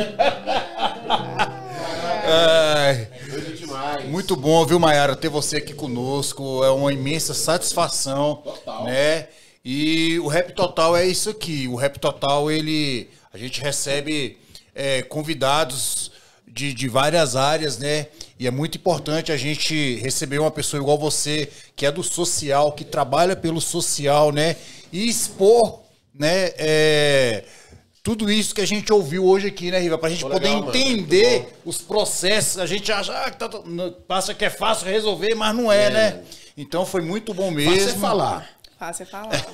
Ai. Demais. Muito bom, viu, Mayara, ter você aqui conosco. É uma imensa satisfação. Total. Né? E o Rap Total é isso aqui. O Rap Total, a gente recebe convidados de várias áreas, né? E é muito importante a gente receber uma pessoa igual você, que é do social, que trabalha pelo social, né? E expor, né? Tudo isso que a gente ouviu hoje aqui, né, Riva? Pra gente poder entender os processos. A gente acha que é fácil resolver, mas não é, né? Então foi muito bom mesmo. Fácil é falar. Fácil é falar.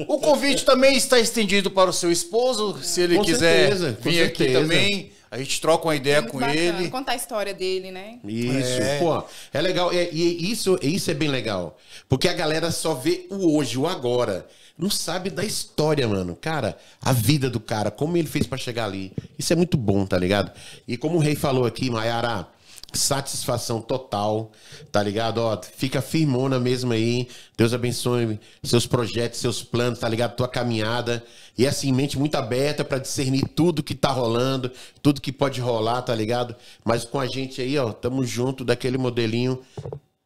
O convite também está estendido para o seu esposo, se ele quiser vir aqui também. A gente troca uma ideia com ele. Contar a história dele, né? Isso, pô, é legal. E isso é bem legal. Porque a galera só vê o hoje, o agora. Não sabe da história, mano. Cara, a vida do cara, como ele fez pra chegar ali. Isso é muito bom, tá ligado? E como o Rei falou aqui, Mayara, satisfação total, tá ligado? Ó, fica firmona mesmo aí. Deus abençoe seus projetos, seus planos, tá ligado? Tua caminhada. E assim, mente muito aberta pra discernir tudo que tá rolando, tudo que pode rolar, tá ligado? Mas com a gente aí, ó, tamo junto daquele modelinho.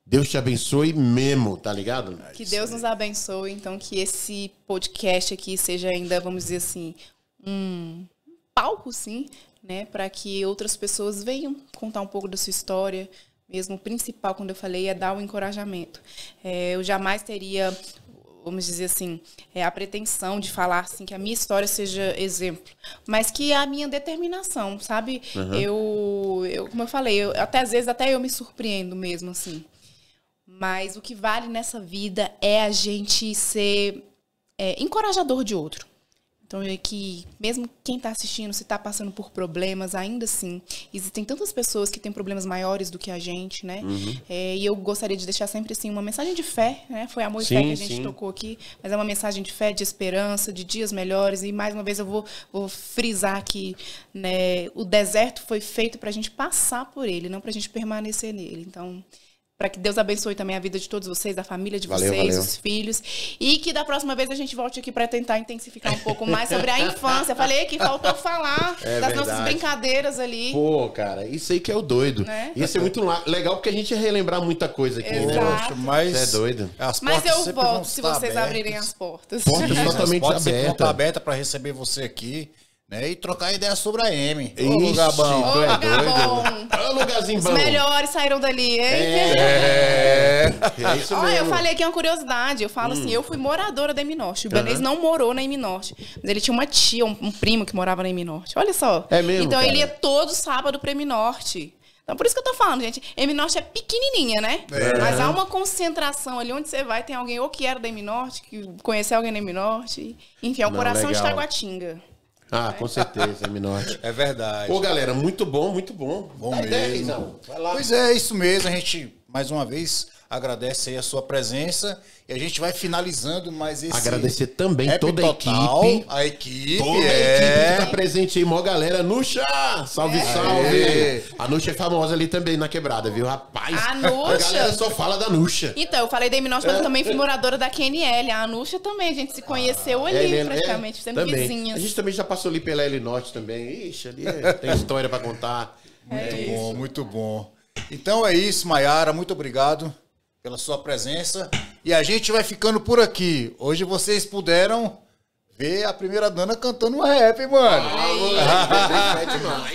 Deus te abençoe mesmo, tá ligado? Que Deus nos abençoe, então que esse podcast aqui seja ainda, vamos dizer assim, um palco, sim, né, para que outras pessoas venham contar um pouco da sua história. Mesmo o principal, quando eu falei, é dar o encorajamento. Eu jamais teria, vamos dizer assim, a pretensão de falar assim que a minha história seja exemplo, mas que a minha determinação, sabe? Eu como eu falei, até às vezes até eu me surpreendo mesmo, assim. Mas o que vale nessa vida é a gente ser encorajador de outro. Então, é que mesmo quem está assistindo, se está passando por problemas, ainda assim, existem tantas pessoas que têm problemas maiores do que a gente, né? E eu gostaria de deixar sempre, assim, uma mensagem de fé, né? Foi amor e fé que a gente tocou aqui, mas é uma mensagem de fé, de esperança, de dias melhores. E, mais uma vez, eu vou frisar aqui, né? O deserto foi feito para a gente passar por ele, não para a gente permanecer nele. Então, para que Deus abençoe também a vida de todos vocês, da família de vocês, os filhos. E que da próxima vez a gente volte aqui para tentar intensificar um pouco mais sobre a infância. Eu falei que faltou falar das nossas brincadeiras ali. Pô, cara, isso aí que é o doido. Né? Ia ser muito legal, porque a gente ia relembrar muita coisa aqui. Exato. Mas é doido. Mas eu volto se vocês abrirem as portas. Portas totalmente abertas. Aberta para receber você aqui. E trocar ideia sobre a M. Ô, lugar bom. Ô, lugar bom. Ô, lugarzinho bom. Os melhores saíram dali, hein? É isso mesmo. Olha, eu falei aqui uma curiosidade. Eu falo assim, eu fui moradora da M-Norte. O Ibanez não morou na M-Norte. Mas ele tinha uma tia, um primo que morava na M-Norte. Olha só. É mesmo, então cara? ele ia todo sábado pra M-Norte. Então, por isso que eu tô falando, gente. M-Norte é pequenininha, né? Mas há uma concentração ali onde você vai. Tem alguém ou que era da M-Norte, que conheceu alguém da M-Norte. Enfim, é o coração de Taguatinga. Ah, com certeza, M-Norte. É verdade. Pô, galera, muito bom, muito bom. Bom mesmo. Vai lá. Pois é isso mesmo. A gente, mais uma vez, agradece aí a sua presença. E a gente vai finalizando mais esse... Agradecer também Rap toda Total, a equipe. A equipe, Toda a equipe que tá presente aí, mó galera. Nuxa! Salve, salve! A Nuxa é famosa ali também na quebrada, viu? Rapaz, a Nuxa... A galera só fala da Nuxa. Então, eu falei da M-Norte, mas eu também fui moradora da QNL. A Nuxa também, a gente se conheceu ali, praticamente, sendo também. vizinhas. A gente também já passou ali pela L-Norte também. Ixi, ali tem história pra contar. Muito bom, muito bom. Então é isso, Mayara. Muito obrigado pela sua presença. E a gente vai ficando por aqui. Hoje vocês puderam ver a primeira dona cantando um rap, mano.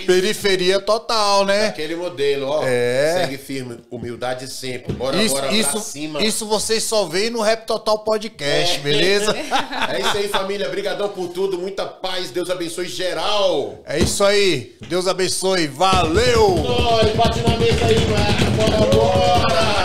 Periferia total, né? Aquele modelo, ó. Segue firme, humildade sempre. Bora pra cima. Isso vocês só veem no Rap Total Podcast, beleza? É isso aí, família. Obrigadão por tudo. Muita paz. Deus abençoe geral. É isso aí. Deus abençoe. Valeu! Bate na mesa aí, mano. Bora!